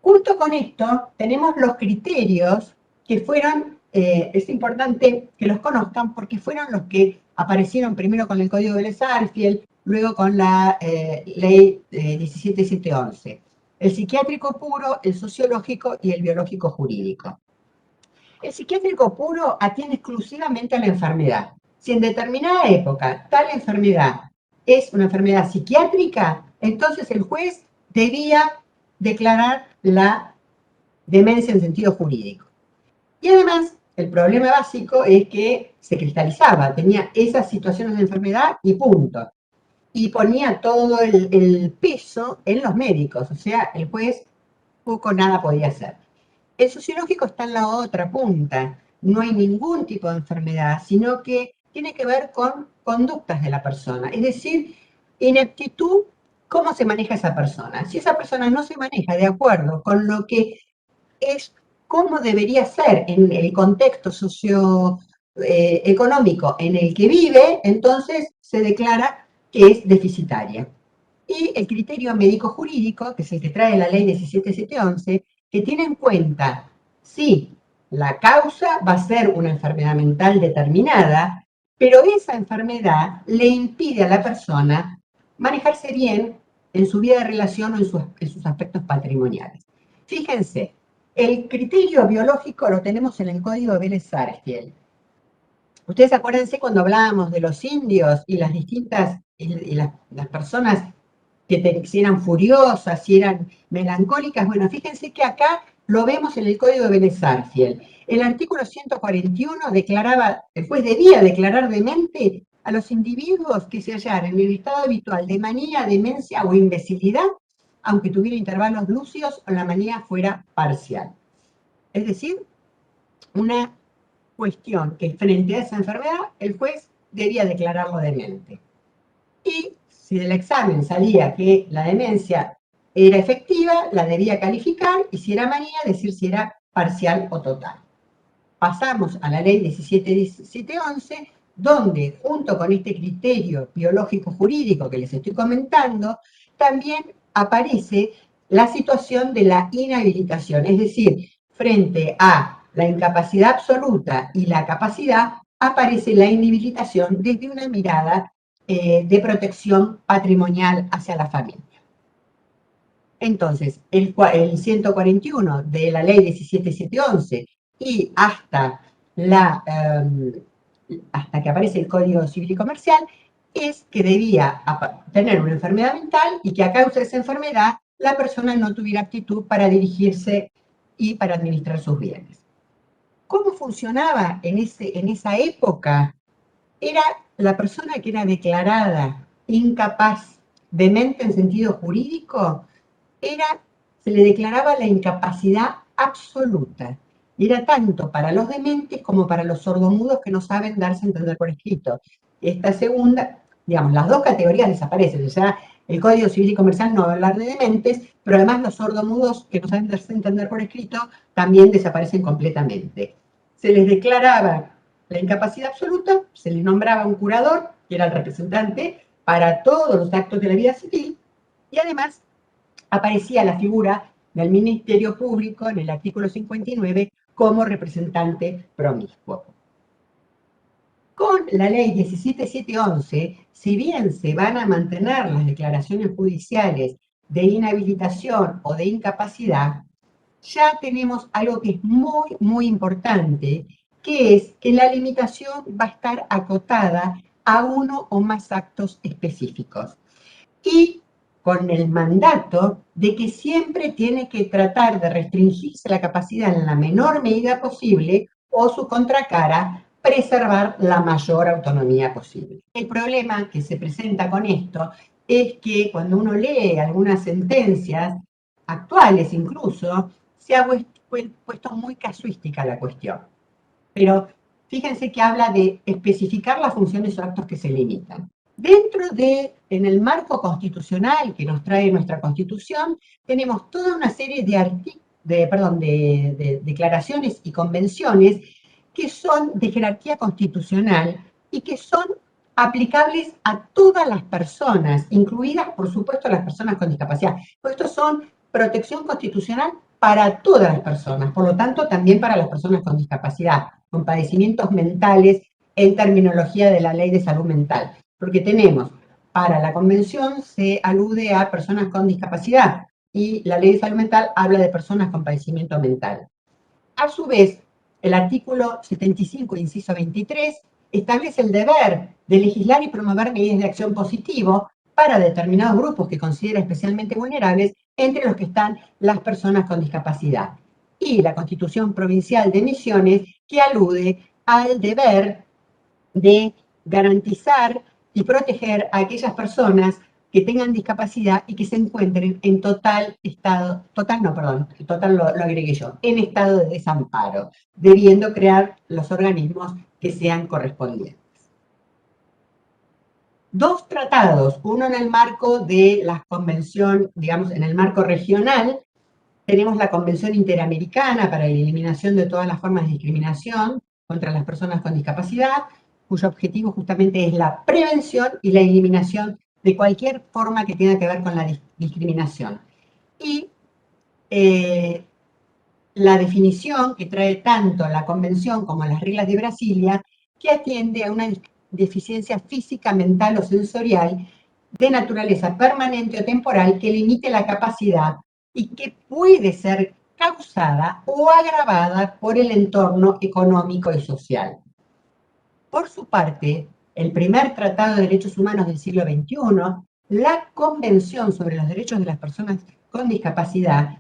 Junto con esto tenemos los criterios que fueron, es importante que los conozcan porque fueron los que aparecieron primero con el Código de Sarsfield, luego con la ley 17711. El psiquiátrico puro, el sociológico y el biológico jurídico. El psiquiátrico puro atiende exclusivamente a la enfermedad. Si en determinada época tal enfermedad es una enfermedad psiquiátrica, entonces el juez debía declarar la demencia en sentido jurídico. Y además, el problema básico es que se cristalizaba, tenía esas situaciones de enfermedad y punto. Y ponía todo el peso en los médicos, o sea, el juez poco nada podía hacer. El sociológico está en la otra punta, no hay ningún tipo de enfermedad, sino que tiene que ver con conductas de la persona, es decir, ineptitud, cómo se maneja esa persona. Si esa persona no se maneja de acuerdo con lo que es cómo debería ser en el contexto socioeconómico en el que vive, entonces se declara que es deficitaria. Y el criterio médico-jurídico, que es el que trae la ley 17711, que tiene en cuenta si la causa va a ser una enfermedad mental determinada, pero esa enfermedad le impide a la persona manejarse bien en su vida de relación o en sus aspectos patrimoniales. Fíjense, el criterio biológico lo tenemos en el Código de Vélez-Sarsfield. Ustedes acuérdense cuando hablábamos de los indios y las distintas, y las personas que si eran furiosas, si eran melancólicas. Bueno, fíjense que acá lo vemos en el Código de Vélez-Sarsfield. El artículo 141 declaraba, el juez debía declarar demente a los individuos que se hallaran en el estado habitual de manía, demencia o imbecilidad, aunque tuviera intervalos lúcidos o la manía fuera parcial. Es decir, una cuestión que frente a esa enfermedad el juez debía declararlo demente. Y si del examen salía que la demencia era efectiva, la debía calificar, y si era manía, decir si era parcial o total. Pasamos a la ley 17711, donde junto con este criterio biológico jurídico que les estoy comentando, también aparece la situación de la inhabilitación, es decir, frente a la incapacidad absoluta y la capacidad, aparece la inhabilitación desde una mirada de protección patrimonial hacia la familia. Entonces, el 141 de la ley 17711 y hasta que aparece el Código Civil y Comercial, es que debía tener una enfermedad mental y que a causa de esa enfermedad la persona no tuviera aptitud para dirigirse y para administrar sus bienes. ¿Cómo funcionaba en esa época? Era la persona que era declarada incapaz, demente en sentido jurídico, se le declaraba la incapacidad absoluta. Y era tanto para los dementes como para los sordomudos que no saben darse a entender por escrito. Esta segunda, digamos, las dos categorías desaparecen. O sea, el Código Civil y Comercial no va a hablar de dementes, pero además los sordomudos que no saben darse a entender por escrito también desaparecen completamente. Se les declaraba la incapacidad absoluta, se les nombraba un curador, que era el representante para todos los actos de la vida civil, y además aparecía la figura del Ministerio Público en el artículo 59 como representante promiscuo. Con la ley 17711, si bien se van a mantener las declaraciones judiciales de inhabilitación o de incapacidad, ya tenemos algo que es muy, muy importante, que es que la limitación va a estar acotada a uno o más actos específicos. Y con el mandato de que siempre tiene que tratar de restringirse la capacidad en la menor medida posible o su contracara, preservar la mayor autonomía posible. El problema que se presenta con esto es que cuando uno lee algunas sentencias, actuales incluso, se ha puesto muy casuística la cuestión. Pero fíjense que habla de especificar las funciones o actos que se limitan. En el marco constitucional que nos trae nuestra Constitución, tenemos toda una serie de declaraciones y convenciones que son de jerarquía constitucional y que son aplicables a todas las personas, incluidas, por supuesto, las personas con discapacidad. Estos son protección constitucional para todas las personas, por lo tanto, también para las personas con discapacidad, con padecimientos mentales en terminología de la Ley de Salud Mental. Porque tenemos para la Convención se alude a personas con discapacidad y la Ley de Salud Mental habla de personas con padecimiento mental. A su vez, el artículo 75, inciso 23, establece el deber de legislar y promover medidas de acción positivo para determinados grupos que considera especialmente vulnerables, entre los que están las personas con discapacidad. Y la Constitución Provincial de Misiones, que alude al deber de garantizar y proteger a aquellas personas que tengan discapacidad y que se encuentren en total lo agregué yo, en estado de desamparo, debiendo crear los organismos que sean correspondientes. Dos tratados, uno en el marco de la convención, digamos, en el marco regional, tenemos la Convención Interamericana para la Eliminación de todas las formas de discriminación contra las personas con discapacidad, cuyo objetivo justamente es la prevención y la eliminación de cualquier forma que tenga que ver con la discriminación. Y la definición que trae tanto la Convención como las reglas de Brasilia, que atiende a una deficiencia física, mental o sensorial de naturaleza permanente o temporal que limite la capacidad y que puede ser causada o agravada por el entorno económico y social. Por su parte, el primer Tratado de Derechos Humanos del siglo XXI, la Convención sobre los Derechos de las Personas con Discapacidad,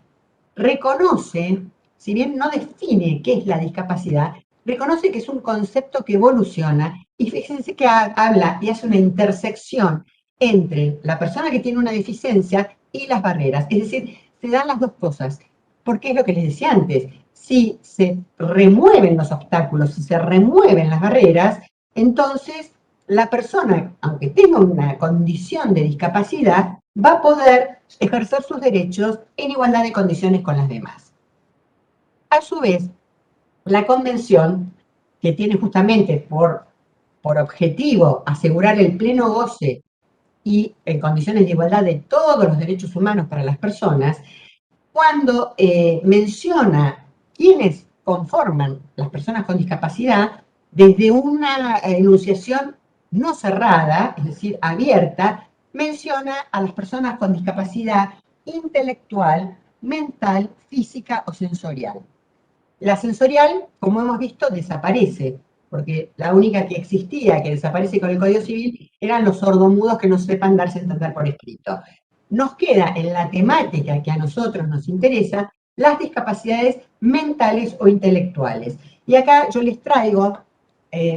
reconoce, si bien no define qué es la discapacidad, reconoce que es un concepto que evoluciona y fíjense que habla y hace una intersección entre la persona que tiene una deficiencia y las barreras. Es decir, se dan las dos cosas. Porque es lo que les decía antes, si se remueven los obstáculos, si se remueven las barreras, entonces la persona, aunque tenga una condición de discapacidad, va a poder ejercer sus derechos en igualdad de condiciones con las demás. A su vez, la Convención, que tiene justamente por objetivo asegurar el pleno goce y en condiciones de igualdad de todos los derechos humanos para las personas, cuando menciona quiénes conforman las personas con discapacidad, desde una enunciación no cerrada, es decir, abierta, menciona a las personas con discapacidad intelectual, mental, física o sensorial. La sensorial, como hemos visto, desaparece, porque la única que existía, que desaparece con el Código Civil, eran los sordomudos que no sepan darse a entender por escrito. Nos queda en la temática que a nosotros nos interesa, las discapacidades mentales o intelectuales. Y acá yo les traigo,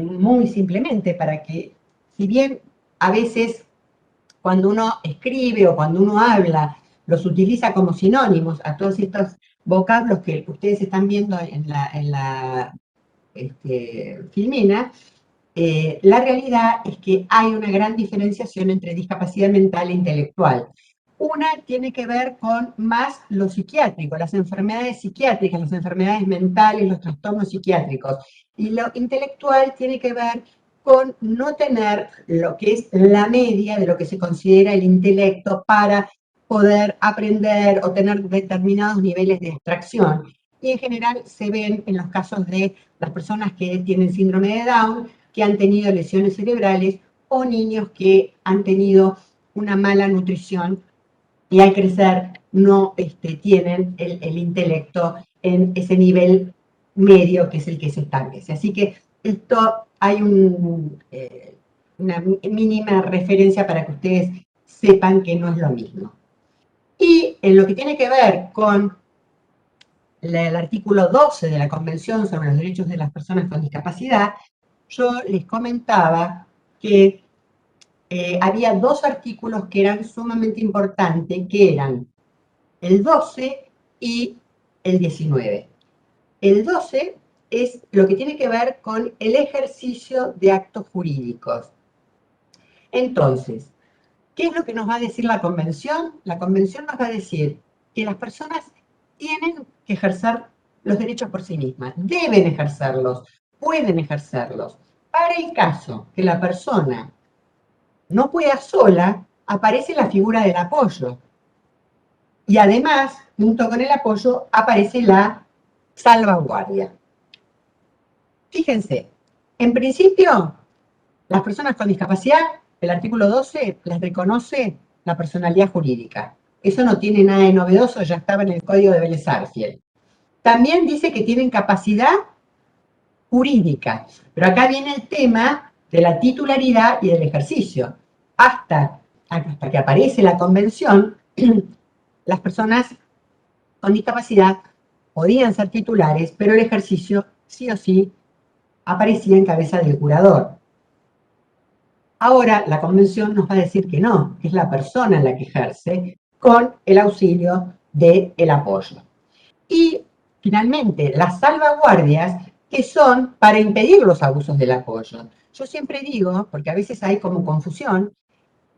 muy simplemente, para que, si bien a veces cuando uno escribe o cuando uno habla, los utiliza como sinónimos a todos estos vocablos que ustedes están viendo en la filmina, la realidad es que hay una gran diferenciación entre discapacidad mental e intelectual. Una tiene que ver con más lo psiquiátrico, las enfermedades psiquiátricas, las enfermedades mentales, los trastornos psiquiátricos. Y lo intelectual tiene que ver con no tener lo que es la media de lo que se considera el intelecto para poder aprender o tener determinados niveles de abstracción. Y en general se ven en los casos de las personas que tienen síndrome de Down, que han tenido lesiones cerebrales o niños que han tenido una mala nutrición y al crecer no tienen el intelecto en ese nivel medio que es el que se establece. Así que esto hay una mínima referencia para que ustedes sepan que no es lo mismo. Y en lo que tiene que ver con el artículo 12 de la Convención sobre los Derechos de las Personas con Discapacidad, yo les comentaba que había dos artículos que eran sumamente importantes, que eran el 12 y el 19. El 12 es lo que tiene que ver con el ejercicio de actos jurídicos. Entonces, ¿qué es lo que nos va a decir la Convención? La Convención nos va a decir que las personas tienen que ejercer los derechos por sí mismas, deben ejercerlos, pueden ejercerlos. Para el caso que la persona no pueda sola, aparece la figura del apoyo. Y además, junto con el apoyo, aparece la salvaguardia. Fíjense, en principio, las personas con discapacidad el artículo 12 les reconoce la personalidad jurídica. Eso no tiene nada de novedoso, ya estaba en el Código de Vélez Sarsfield. También dice que tienen capacidad jurídica, pero acá viene el tema de la titularidad y del ejercicio. Hasta que aparece la convención, las personas con discapacidad podían ser titulares, pero el ejercicio sí o sí aparecía en cabeza del curador. Ahora la convención nos va a decir que no, que es la persona la que ejerce con el auxilio del apoyo. Y finalmente, las salvaguardias que son para impedir los abusos del apoyo. Yo siempre digo, porque a veces hay como confusión,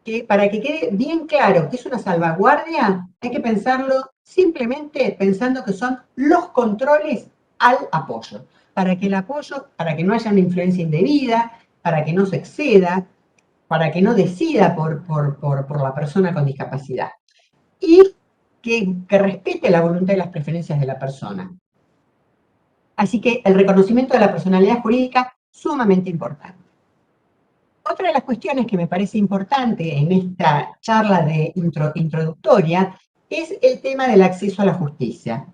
que para que quede bien claro que es una salvaguardia, hay que pensarlo simplemente pensando que son los controles al apoyo, para que el apoyo, para que no haya una influencia indebida, para que no se exceda, para que no decida por la persona con discapacidad. Y que respete la voluntad y las preferencias de la persona. Así que el reconocimiento de la personalidad jurídica, sumamente importante. Otra de las cuestiones que me parece importante en esta charla de introductoria es el tema del acceso a la justicia.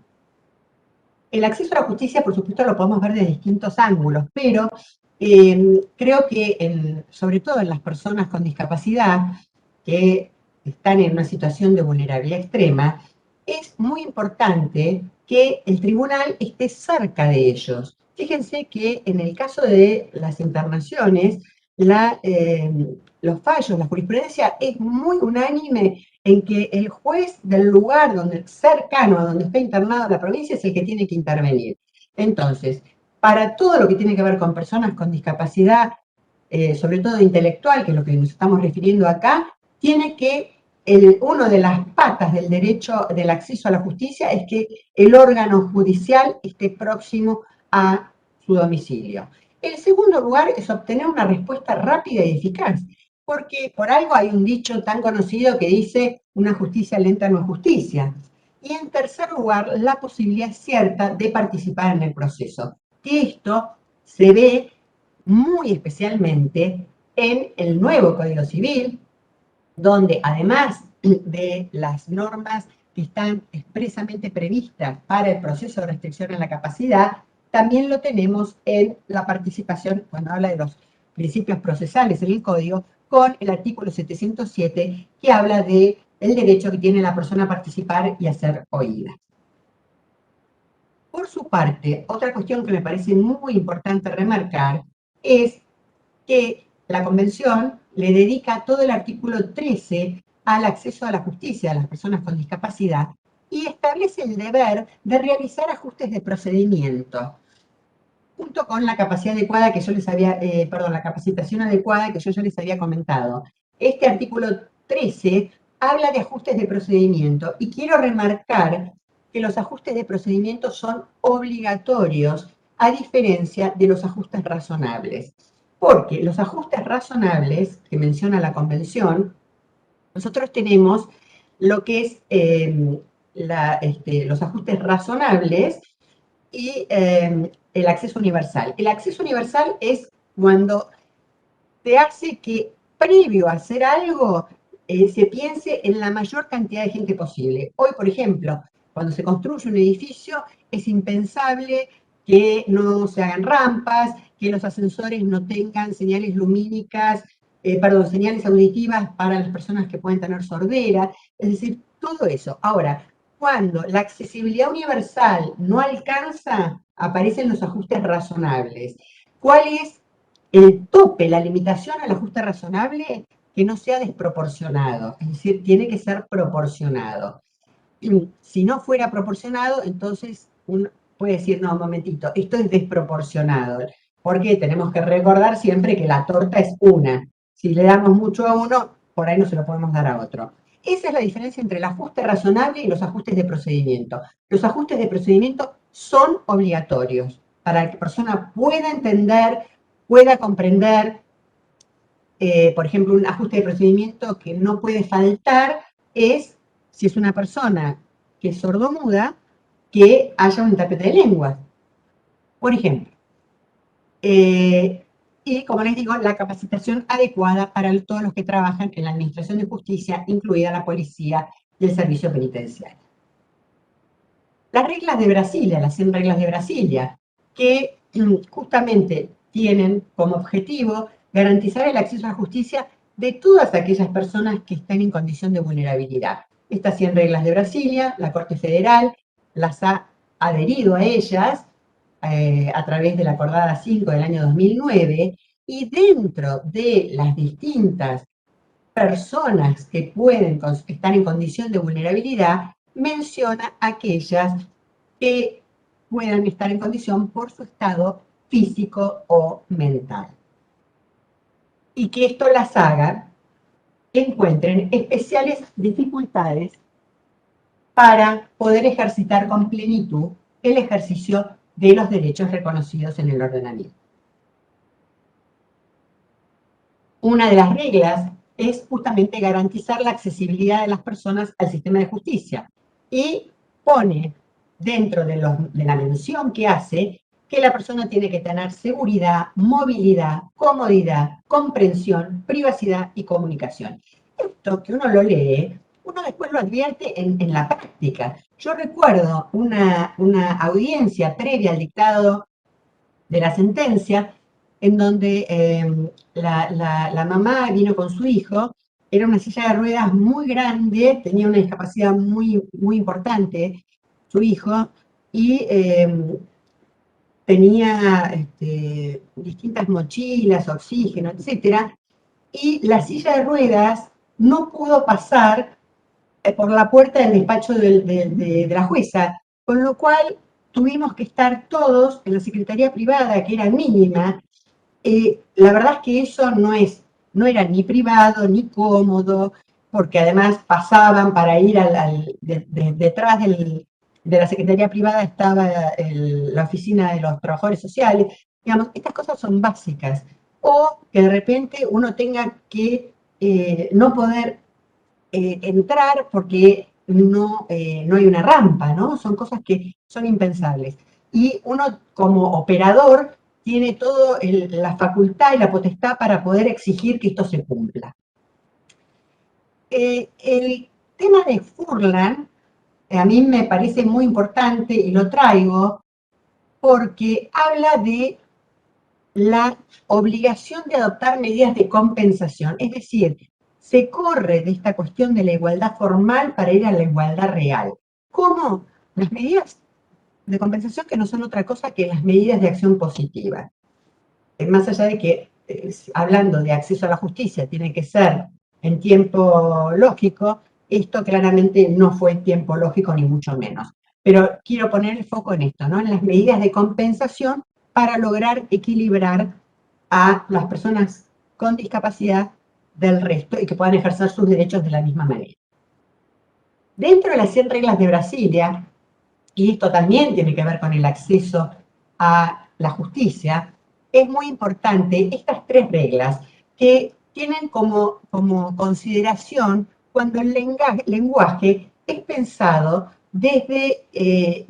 El acceso a la justicia, por supuesto, lo podemos ver de distintos ángulos, pero creo que sobre todo en las personas con discapacidad que están en una situación de vulnerabilidad extrema, es muy importante que el tribunal esté cerca de ellos. Fíjense que en el caso de las internaciones, los fallos, la jurisprudencia es muy unánime en que el juez del lugar cercano a donde está internado la provincia es el que tiene que intervenir. Entonces, para todo lo que tiene que ver con personas con discapacidad, sobre todo intelectual, que es lo que nos estamos refiriendo acá, tiene que, una de las patas del derecho del acceso a la justicia es que el órgano judicial esté próximo a su domicilio. El segundo lugar es obtener una respuesta rápida y eficaz, porque por algo hay un dicho tan conocido que dice una justicia lenta no es justicia. Y en tercer lugar, la posibilidad cierta de participar en el proceso. Y esto se ve muy especialmente en el nuevo Código Civil, donde además de las normas que están expresamente previstas para el proceso de restricción en la capacidad, también lo tenemos en la participación, cuando habla de los principios procesales en el Código, con el artículo 707, que habla del derecho que tiene la persona a participar y a ser oída. Por su parte, otra cuestión que me parece muy importante remarcar es que la Convención le dedica todo el artículo 13 al acceso a la justicia de las personas con discapacidad y establece el deber de realizar ajustes de procedimiento, junto con la capacidad adecuada que yo les había, la capacitación adecuada que yo ya les había comentado. Este artículo 13 habla de ajustes de procedimiento y quiero remarcar que los ajustes de procedimiento son obligatorios, a diferencia de los ajustes razonables. Porque los ajustes razonables que menciona la Convención, nosotros tenemos lo que es los ajustes razonables y el acceso universal. El acceso universal es cuando te hace que previo a hacer algo se piense en la mayor cantidad de gente posible. Hoy, por ejemplo, cuando se construye un edificio, es impensable que no se hagan rampas, que los ascensores no tengan señales lumínicas, señales auditivas para las personas que pueden tener sordera, es decir, todo eso. Ahora, cuando la accesibilidad universal no alcanza, aparecen los ajustes razonables. ¿Cuál es el tope, la limitación al ajuste razonable? Que no sea desproporcionado, es decir, tiene que ser proporcionado. Si no fuera proporcionado, entonces uno puede decir, no, un momentito, esto es desproporcionado, porque tenemos que recordar siempre que la torta es una. Si le damos mucho a uno, por ahí no se lo podemos dar a otro. Esa es la diferencia entre el ajuste razonable y los ajustes de procedimiento. Los ajustes de procedimiento son obligatorios para que la persona pueda entender, pueda comprender. Por ejemplo, un ajuste de procedimiento que no puede faltar es, si es una persona que es sordomuda, que haya un intérprete de lengua. Por ejemplo, y, como les digo, la capacitación adecuada para todos los que trabajan en la Administración de Justicia, incluida la policía y el servicio penitenciario. Las reglas de Brasilia, las 100 reglas de Brasilia, que justamente tienen como objetivo garantizar el acceso a la justicia de todas aquellas personas que están en condición de vulnerabilidad. Estas 100 reglas de Brasilia, la Corte Federal las ha adherido a ellas a través de la Acordada 5 del año 2009, y dentro de las distintas personas que pueden estar en condición de vulnerabilidad, menciona aquellas que puedan estar en condición por su estado físico o mental. Y que esto las haga que encuentren especiales dificultades para poder ejercitar con plenitud el ejercicio de los derechos reconocidos en el ordenamiento. Una de las reglas es justamente garantizar la accesibilidad de las personas al sistema de justicia, y pone dentro de la mención que hace que la persona tiene que tener seguridad, movilidad, comodidad, comprensión, privacidad y comunicación. Esto que uno lo lee, uno después lo advierte en la práctica. Yo recuerdo una audiencia previa al dictado de la sentencia, en donde la mamá vino con su hijo. Era una silla de ruedas muy grande, tenía una discapacidad muy, muy importante, su hijo, y tenía distintas mochilas, oxígeno, etcétera, y la silla de ruedas no pudo pasar por la puerta del despacho de la jueza, con lo cual tuvimos que estar todos en la secretaría privada, que era mínima. La verdad es que eso no era ni privado ni cómodo, porque además pasaban para ir detrás de la secretaría privada estaba la oficina de los trabajadores sociales. Digamos, estas cosas son básicas. O que de repente uno tenga que no poder entrar porque no hay una rampa, ¿no? Son cosas que son impensables. Y uno como operador tiene toda la facultad y la potestad para poder exigir que esto se cumpla. El tema de Furlan a mí me parece muy importante y lo traigo porque habla de la obligación de adoptar medidas de compensación, es decir, se corre de esta cuestión de la igualdad formal para ir a la igualdad real. ¿Cómo? Las medidas de compensación, que no son otra cosa que las medidas de acción positiva. Más allá de que, hablando de acceso a la justicia, tiene que ser en tiempo lógico, esto claramente no fue en tiempo lógico, ni mucho menos. Pero quiero poner el foco en esto, ¿no? En las medidas de compensación para lograr equilibrar a las personas con discapacidad del resto y que puedan ejercer sus derechos de la misma manera. Dentro de las 100 reglas de Brasilia, y esto también tiene que ver con el acceso a la justicia, es muy importante estas 3 reglas que tienen como consideración cuando el lenguaje es pensado desde que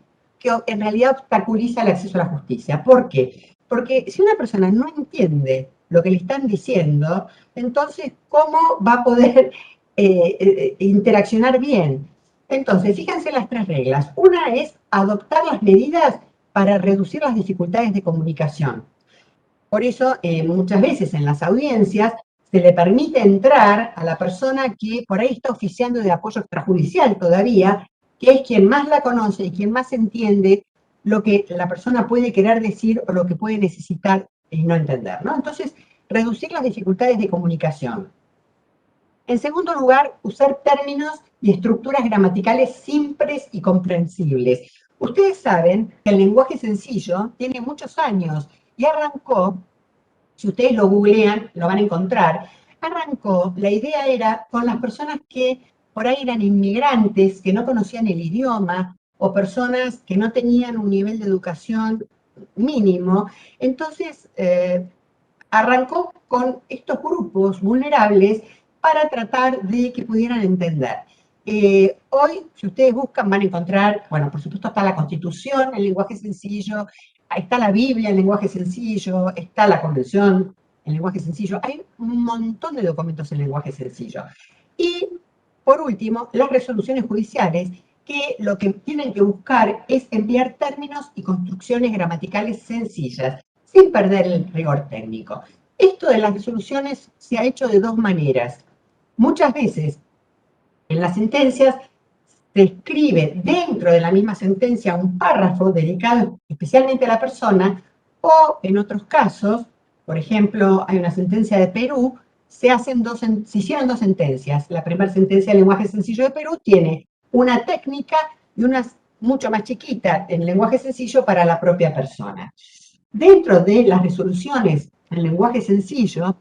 en realidad obstaculiza el acceso a la justicia. ¿Por qué? Porque si una persona no entiende lo que le están diciendo, entonces, ¿cómo va a poder interaccionar bien? Entonces, fíjense las 3 reglas. Una es adoptar las medidas para reducir las dificultades de comunicación. Por eso, muchas veces en las audiencias se le permite entrar a la persona que por ahí está oficiando de apoyo extrajudicial todavía, que es quien más la conoce y quien más entiende lo que la persona puede querer decir o lo que puede necesitar y no entender, ¿no? Entonces, reducir las dificultades de comunicación. En segundo lugar, usar términos y estructuras gramaticales simples y comprensibles. Ustedes saben que el lenguaje sencillo tiene muchos años y arrancó, si ustedes lo googlean, lo van a encontrar, arrancó, la idea era con las personas que por ahí eran inmigrantes, que no conocían el idioma, o personas que no tenían un nivel de educación mínimo. Entonces, arrancó con estos grupos vulnerables para tratar de que pudieran entender. Hoy, si ustedes buscan, van a encontrar, bueno, por supuesto está la Constitución en lenguaje sencillo, está la Biblia en lenguaje sencillo, está la Convención en lenguaje sencillo. Hay un montón de documentos en lenguaje sencillo. Y, por último, las resoluciones judiciales, que lo que tienen que buscar es emplear términos y construcciones gramaticales sencillas, sin perder el rigor técnico. Esto de las resoluciones se ha hecho de dos maneras. Muchas veces en las sentencias se escribe dentro de la misma sentencia un párrafo dedicado especialmente a la persona, o en otros casos, por ejemplo, hay una sentencia de Perú, se hicieron dos sentencias. La primera sentencia del lenguaje sencillo de Perú tiene una técnica y una mucho más chiquita en lenguaje sencillo para la propia persona. Dentro de las resoluciones en lenguaje sencillo,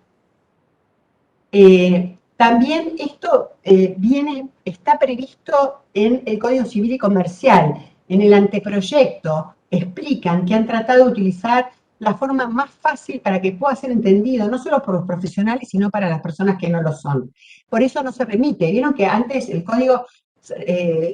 también esto está previsto en el Código Civil y Comercial. En el anteproyecto explican que han tratado de utilizar la forma más fácil para que pueda ser entendido, no solo por los profesionales, sino para las personas que no lo son. Por eso no se remite. Vieron que antes el código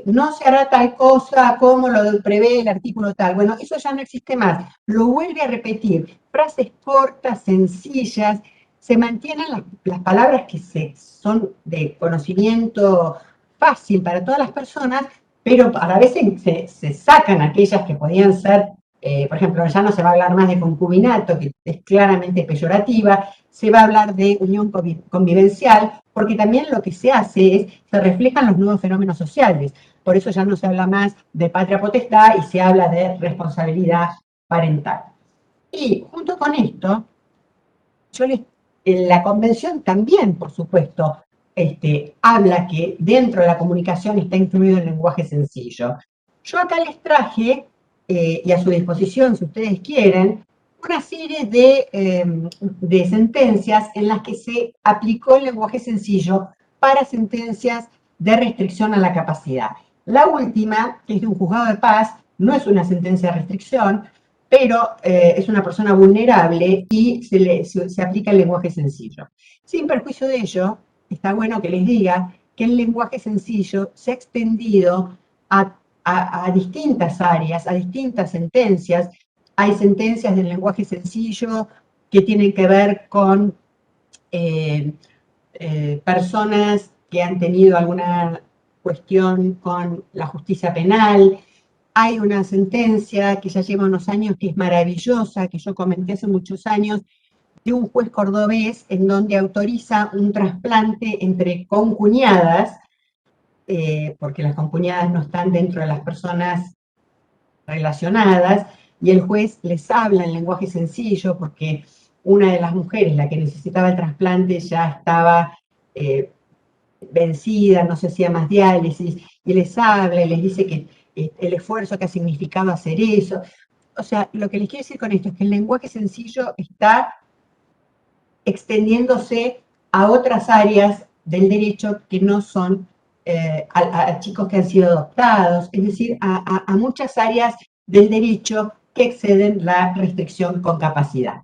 no se hará tal cosa como lo prevé el artículo tal. Bueno, eso ya no existe más. Lo vuelve a repetir. Frases cortas, sencillas, se mantienen las palabras que son de conocimiento fácil para todas las personas, pero a la vez se sacan aquellas que podían ser, por ejemplo, ya no se va a hablar más de concubinato, que es claramente peyorativa, se va a hablar de unión convivencial, porque también lo que se hace es, se reflejan los nuevos fenómenos sociales. Por eso ya no se habla más de patria potestad y se habla de responsabilidad parental. Y junto con esto, la convención también, por supuesto, habla que dentro de la comunicación está incluido el lenguaje sencillo. Yo acá les traje, y a su disposición, si ustedes quieren, una serie de sentencias en las que se aplicó el lenguaje sencillo para sentencias de restricción a la capacidad. La última, que es de un juzgado de paz, no es una sentencia de restricción, pero es una persona vulnerable y se aplica el lenguaje sencillo. Sin perjuicio de ello, está bueno que les diga que el lenguaje sencillo se ha extendido a distintas áreas, a distintas sentencias. Hay sentencias del lenguaje sencillo que tienen que ver con personas que han tenido alguna cuestión con la justicia penal. Hay una sentencia que ya lleva unos años que es maravillosa, que yo comenté hace muchos años, de un juez cordobés en donde autoriza un trasplante entre concuñadas, porque las concuñadas no están dentro de las personas relacionadas, y el juez les habla en lenguaje sencillo porque una de las mujeres, la que necesitaba el trasplante, ya estaba vencida, no se hacía más diálisis, y les habla y les dice que el esfuerzo que ha significado hacer eso. O sea, lo que les quiero decir con esto es que el lenguaje sencillo está extendiéndose a otras áreas del derecho que no son a chicos que han sido adoptados, es decir, a muchas áreas del derecho que exceden la restricción con capacidad.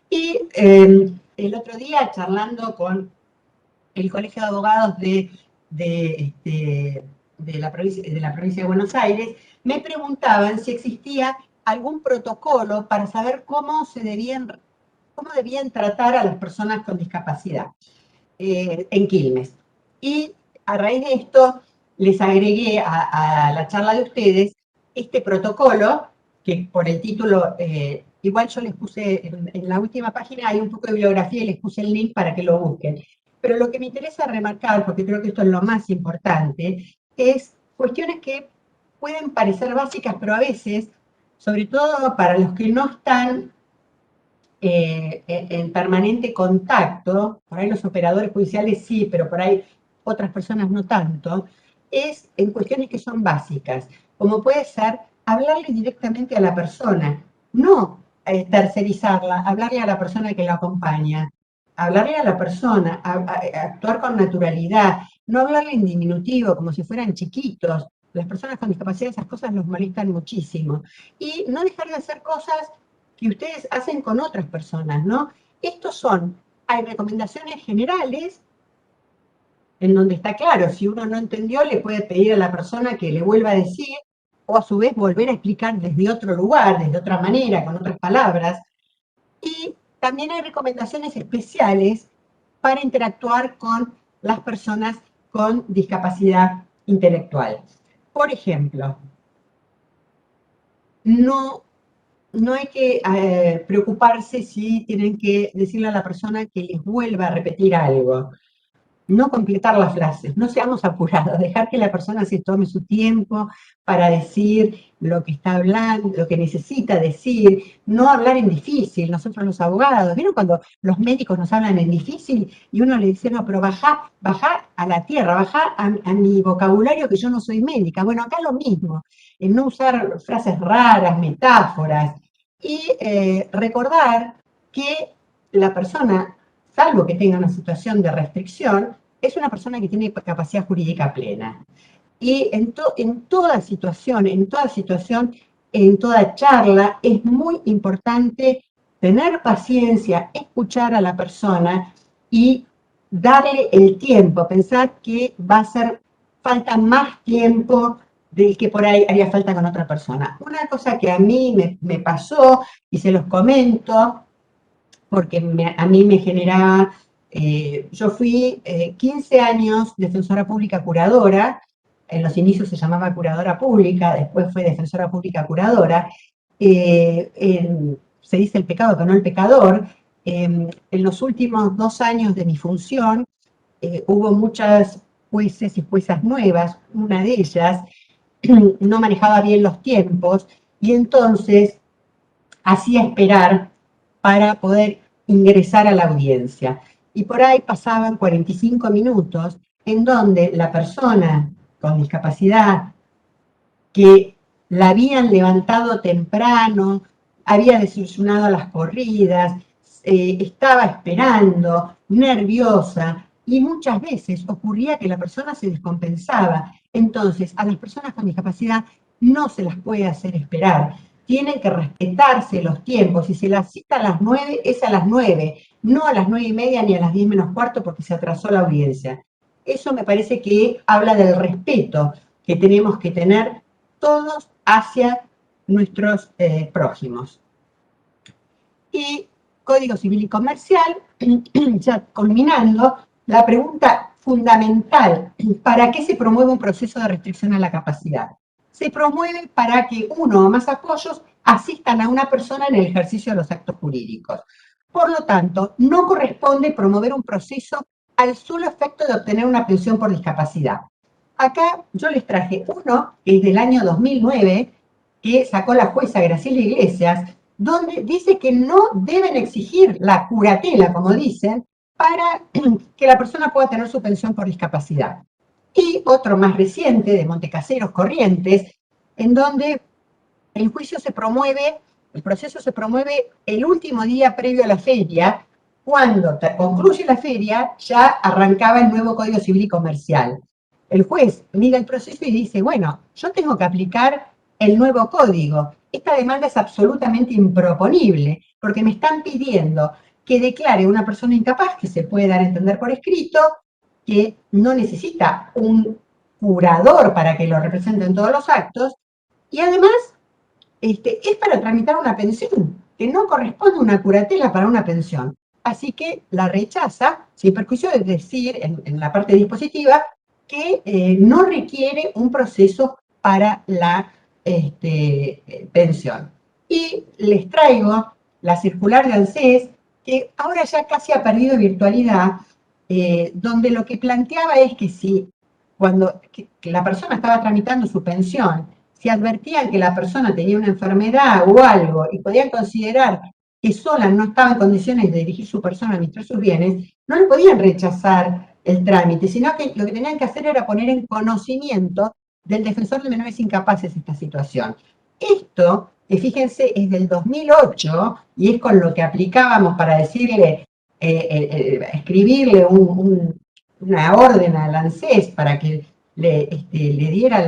Y el otro día, charlando con el Colegio de Abogados de la provincia de Buenos Aires, me preguntaban si existía algún protocolo para saber cómo debían tratar a las personas con discapacidad en Quilmes. Y a raíz de esto les agregué a la charla de ustedes este protocolo, que por el título, igual yo les puse, en la última página hay un poco de bibliografía y les puse el link para que lo busquen. Pero lo que me interesa remarcar, porque creo que esto es lo más importante, es cuestiones que pueden parecer básicas, pero a veces, sobre todo para los que no están en permanente contacto, por ahí los operadores judiciales sí, pero por ahí otras personas no tanto, es en cuestiones que son básicas, como puede ser hablarle directamente a la persona, no tercerizarla, hablarle a la persona que la acompaña, hablarle a la persona, actuar con naturalidad, no hablarle en diminutivo, como si fueran chiquitos. Las personas con discapacidad esas cosas los molestan muchísimo. Y no dejar de hacer cosas que ustedes hacen con otras personas, ¿no? Hay recomendaciones generales en donde está claro, si uno no entendió, le puede pedir a la persona que le vuelva a decir, o a su vez volver a explicar desde otro lugar, desde otra manera, con otras palabras. Y también hay recomendaciones especiales para interactuar con las personas con discapacidad intelectual. Por ejemplo, no hay que preocuparse si tienen que decirle a la persona que les vuelva a repetir algo. No completar las frases, no seamos apurados, dejar que la persona se tome su tiempo para decir lo que está hablando, lo que necesita decir, no hablar en difícil. Nosotros los abogados, ¿vieron cuando los médicos nos hablan en difícil y uno le dice, no, pero bajá a la tierra, bajá a mi vocabulario que yo no soy médica? Bueno, acá lo mismo, en no usar frases raras, metáforas, y recordar que la persona, salvo que tenga una situación de restricción, es una persona que tiene capacidad jurídica plena. Y en toda situación, en toda charla, es muy importante tener paciencia, escuchar a la persona y darle el tiempo, pensar que va a hacer falta más tiempo del que por ahí haría falta con otra persona. Una cosa que a mí me pasó, y se los comento, porque a mí me generaba, yo fui 15 años defensora pública curadora, en los inicios se llamaba curadora pública, después fue defensora pública curadora, se dice el pecado, pero no el pecador. En los últimos 2 años de mi función hubo muchas jueces y juezas nuevas, una de ellas no manejaba bien los tiempos y entonces hacía esperar para poder ingresar a la audiencia. Y por ahí pasaban 45 minutos en donde la persona con discapacidad que la habían levantado temprano, había desilusionado las corridas, estaba esperando, nerviosa, y muchas veces ocurría que la persona se descompensaba. Entonces, a las personas con discapacidad no se las puede hacer esperar. Tienen que respetarse los tiempos. Si se la cita a las 9, es a las 9, no a las 9:30 ni a las 10 menos cuarto porque se atrasó la audiencia. Eso me parece que habla del respeto que tenemos que tener todos hacia nuestros prójimos. Y Código Civil y Comercial, ya culminando, la pregunta fundamental, ¿para qué se promueve un proceso de restricción a la capacidad? Se promueve para que uno o más apoyos asistan a una persona en el ejercicio de los actos jurídicos. Por lo tanto, no corresponde promover un proceso al solo efecto de obtener una pensión por discapacidad. Acá yo les traje uno, que es del año 2009, que sacó la jueza Graciela Iglesias, donde dice que no deben exigir la curatela, como dicen, para que la persona pueda tener su pensión por discapacidad. Y otro más reciente, de Montecaseros Corrientes, en donde el juicio se promueve, el proceso se promueve el último día previo a la feria. Cuando concluye la feria, ya arrancaba el nuevo Código Civil y Comercial. El juez mira el proceso y dice, bueno, yo tengo que aplicar el nuevo código. Esta demanda es absolutamente improponible, porque me están pidiendo que declare una persona incapaz, que se puede dar a entender por escrito, que no necesita un curador para que lo represente en todos los actos, y además es para tramitar una pensión, que no corresponde una curatela para una pensión. Así que la rechaza, sin perjuicio de decir en la parte dispositiva que no requiere un proceso para la pensión. Y les traigo la circular de ANSES, que ahora ya casi ha perdido virtualidad, donde lo que planteaba es que si cuando que la persona estaba tramitando su pensión, si advertían que la persona tenía una enfermedad o algo y podían considerar que sola no estaba en condiciones de dirigir su persona, administrar sus bienes, no le podían rechazar el trámite, sino que lo que tenían que hacer era poner en conocimiento del defensor de menores incapaces esta situación. Esto, fíjense, es del 2008 y es con lo que aplicábamos para decirle, escribirle una orden al ANSES para que le diera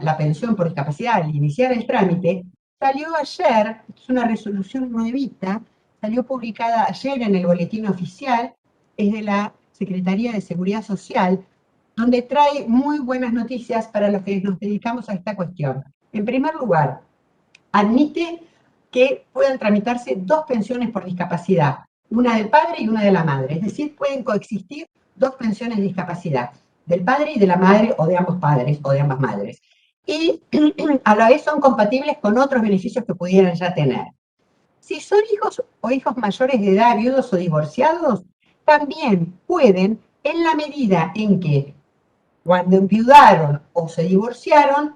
la pensión por discapacidad al iniciar el trámite. Salió ayer, es una resolución nuevita, salió publicada ayer en el boletín oficial, es de la Secretaría de Seguridad Social, donde trae muy buenas noticias para los que nos dedicamos a esta cuestión. En primer lugar, admite que puedan tramitarse 2 pensiones por discapacidad, una del padre y una de la madre. Es decir, pueden coexistir dos pensiones de discapacidad, del padre y de la madre, o de ambos padres, o de ambas madres. Y a la vez son compatibles con otros beneficios que pudieran ya tener. Si son hijos o hijos mayores de edad, viudos o divorciados, también pueden, en la medida en que cuando enviudaron o se divorciaron,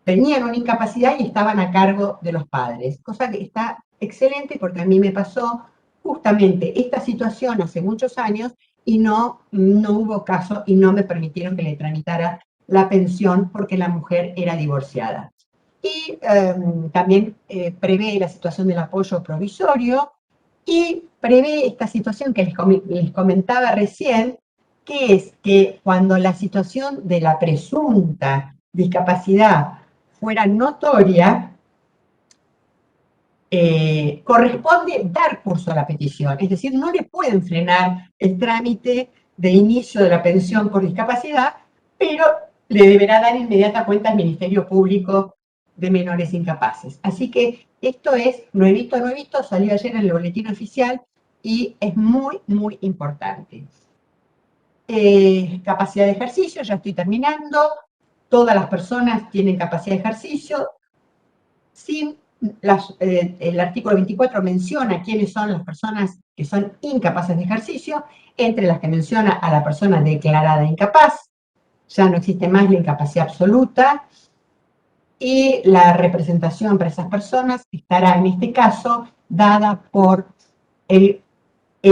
tenían una incapacidad y estaban a cargo de los padres, cosa que está excelente porque a mí me pasó justamente esta situación hace muchos años y no hubo caso y no me permitieron que le tramitara la pensión porque la mujer era divorciada. Y también prevé la situación del apoyo provisorio y prevé esta situación que les comentaba recién, que es que cuando la situación de la presunta discapacidad fuera notoria, corresponde dar curso a la petición. Es decir, no le pueden frenar el trámite de inicio de la pensión por discapacidad, pero le deberá dar inmediata cuenta al Ministerio Público de Menores Incapaces. Así que esto es nuevito, nuevito, salió ayer en el boletín oficial y es muy, muy importante. Capacidad de ejercicio, ya estoy terminando. Todas las personas tienen capacidad de ejercicio. Sin el artículo 24 menciona quiénes son las personas que son incapaces de ejercicio, entre las que menciona a la persona declarada incapaz, ya no existe más la incapacidad absoluta, y la representación para esas personas estará en este caso dada por el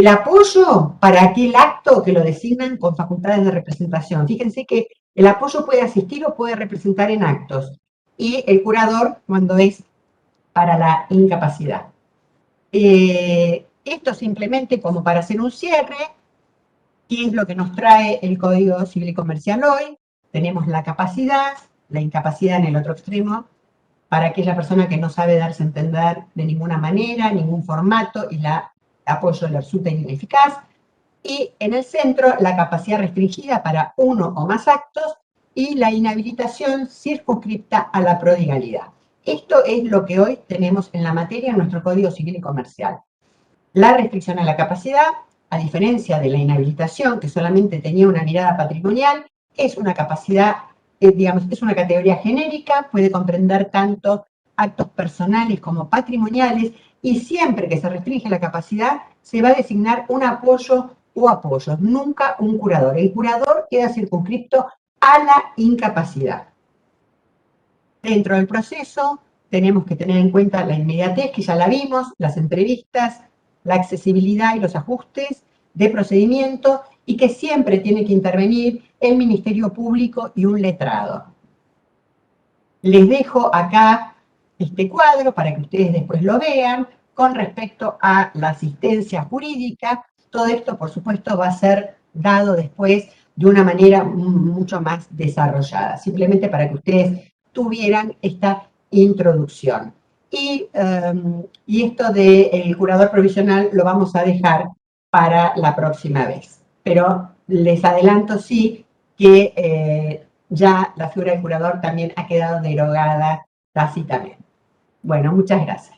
apoyo para aquel acto que lo designan con facultades de representación. Fíjense que el apoyo puede asistir o puede representar en actos, y el curador cuando es para la incapacidad. Esto simplemente como para hacer un cierre, ¿qué es lo que nos trae el Código Civil y Comercial hoy? Tenemos la capacidad, la incapacidad en el otro extremo, para aquella persona que no sabe darse a entender de ninguna manera, ningún formato, y la apoyo le resulta ineficaz. Y en el centro, la capacidad restringida para uno o más actos y la inhabilitación circunscripta a la prodigalidad. Esto es lo que hoy tenemos en la materia en nuestro Código Civil y Comercial. La restricción a la capacidad, a diferencia de la inhabilitación, que solamente tenía una mirada patrimonial, es una capacidad, digamos, es una categoría genérica, puede comprender tanto actos personales como patrimoniales, y siempre que se restringe la capacidad, se va a designar un apoyo o apoyos, nunca un curador. El curador queda circunscripto a la incapacidad. Dentro del proceso tenemos que tener en cuenta la inmediatez, que ya la vimos, las entrevistas, la accesibilidad y los ajustes de procedimiento, y que siempre tiene que intervenir el Ministerio Público y un letrado. Les dejo acá este cuadro para que ustedes después lo vean con respecto a la asistencia jurídica. Todo esto, por supuesto, va a ser dado después de una manera mucho más desarrollada, simplemente para que ustedes tuvieran esta introducción. Y esto del curador provisional lo vamos a dejar para la próxima vez. Pero les adelanto, sí, que ya la figura del curador también ha quedado derogada tácitamente. Bueno, muchas gracias.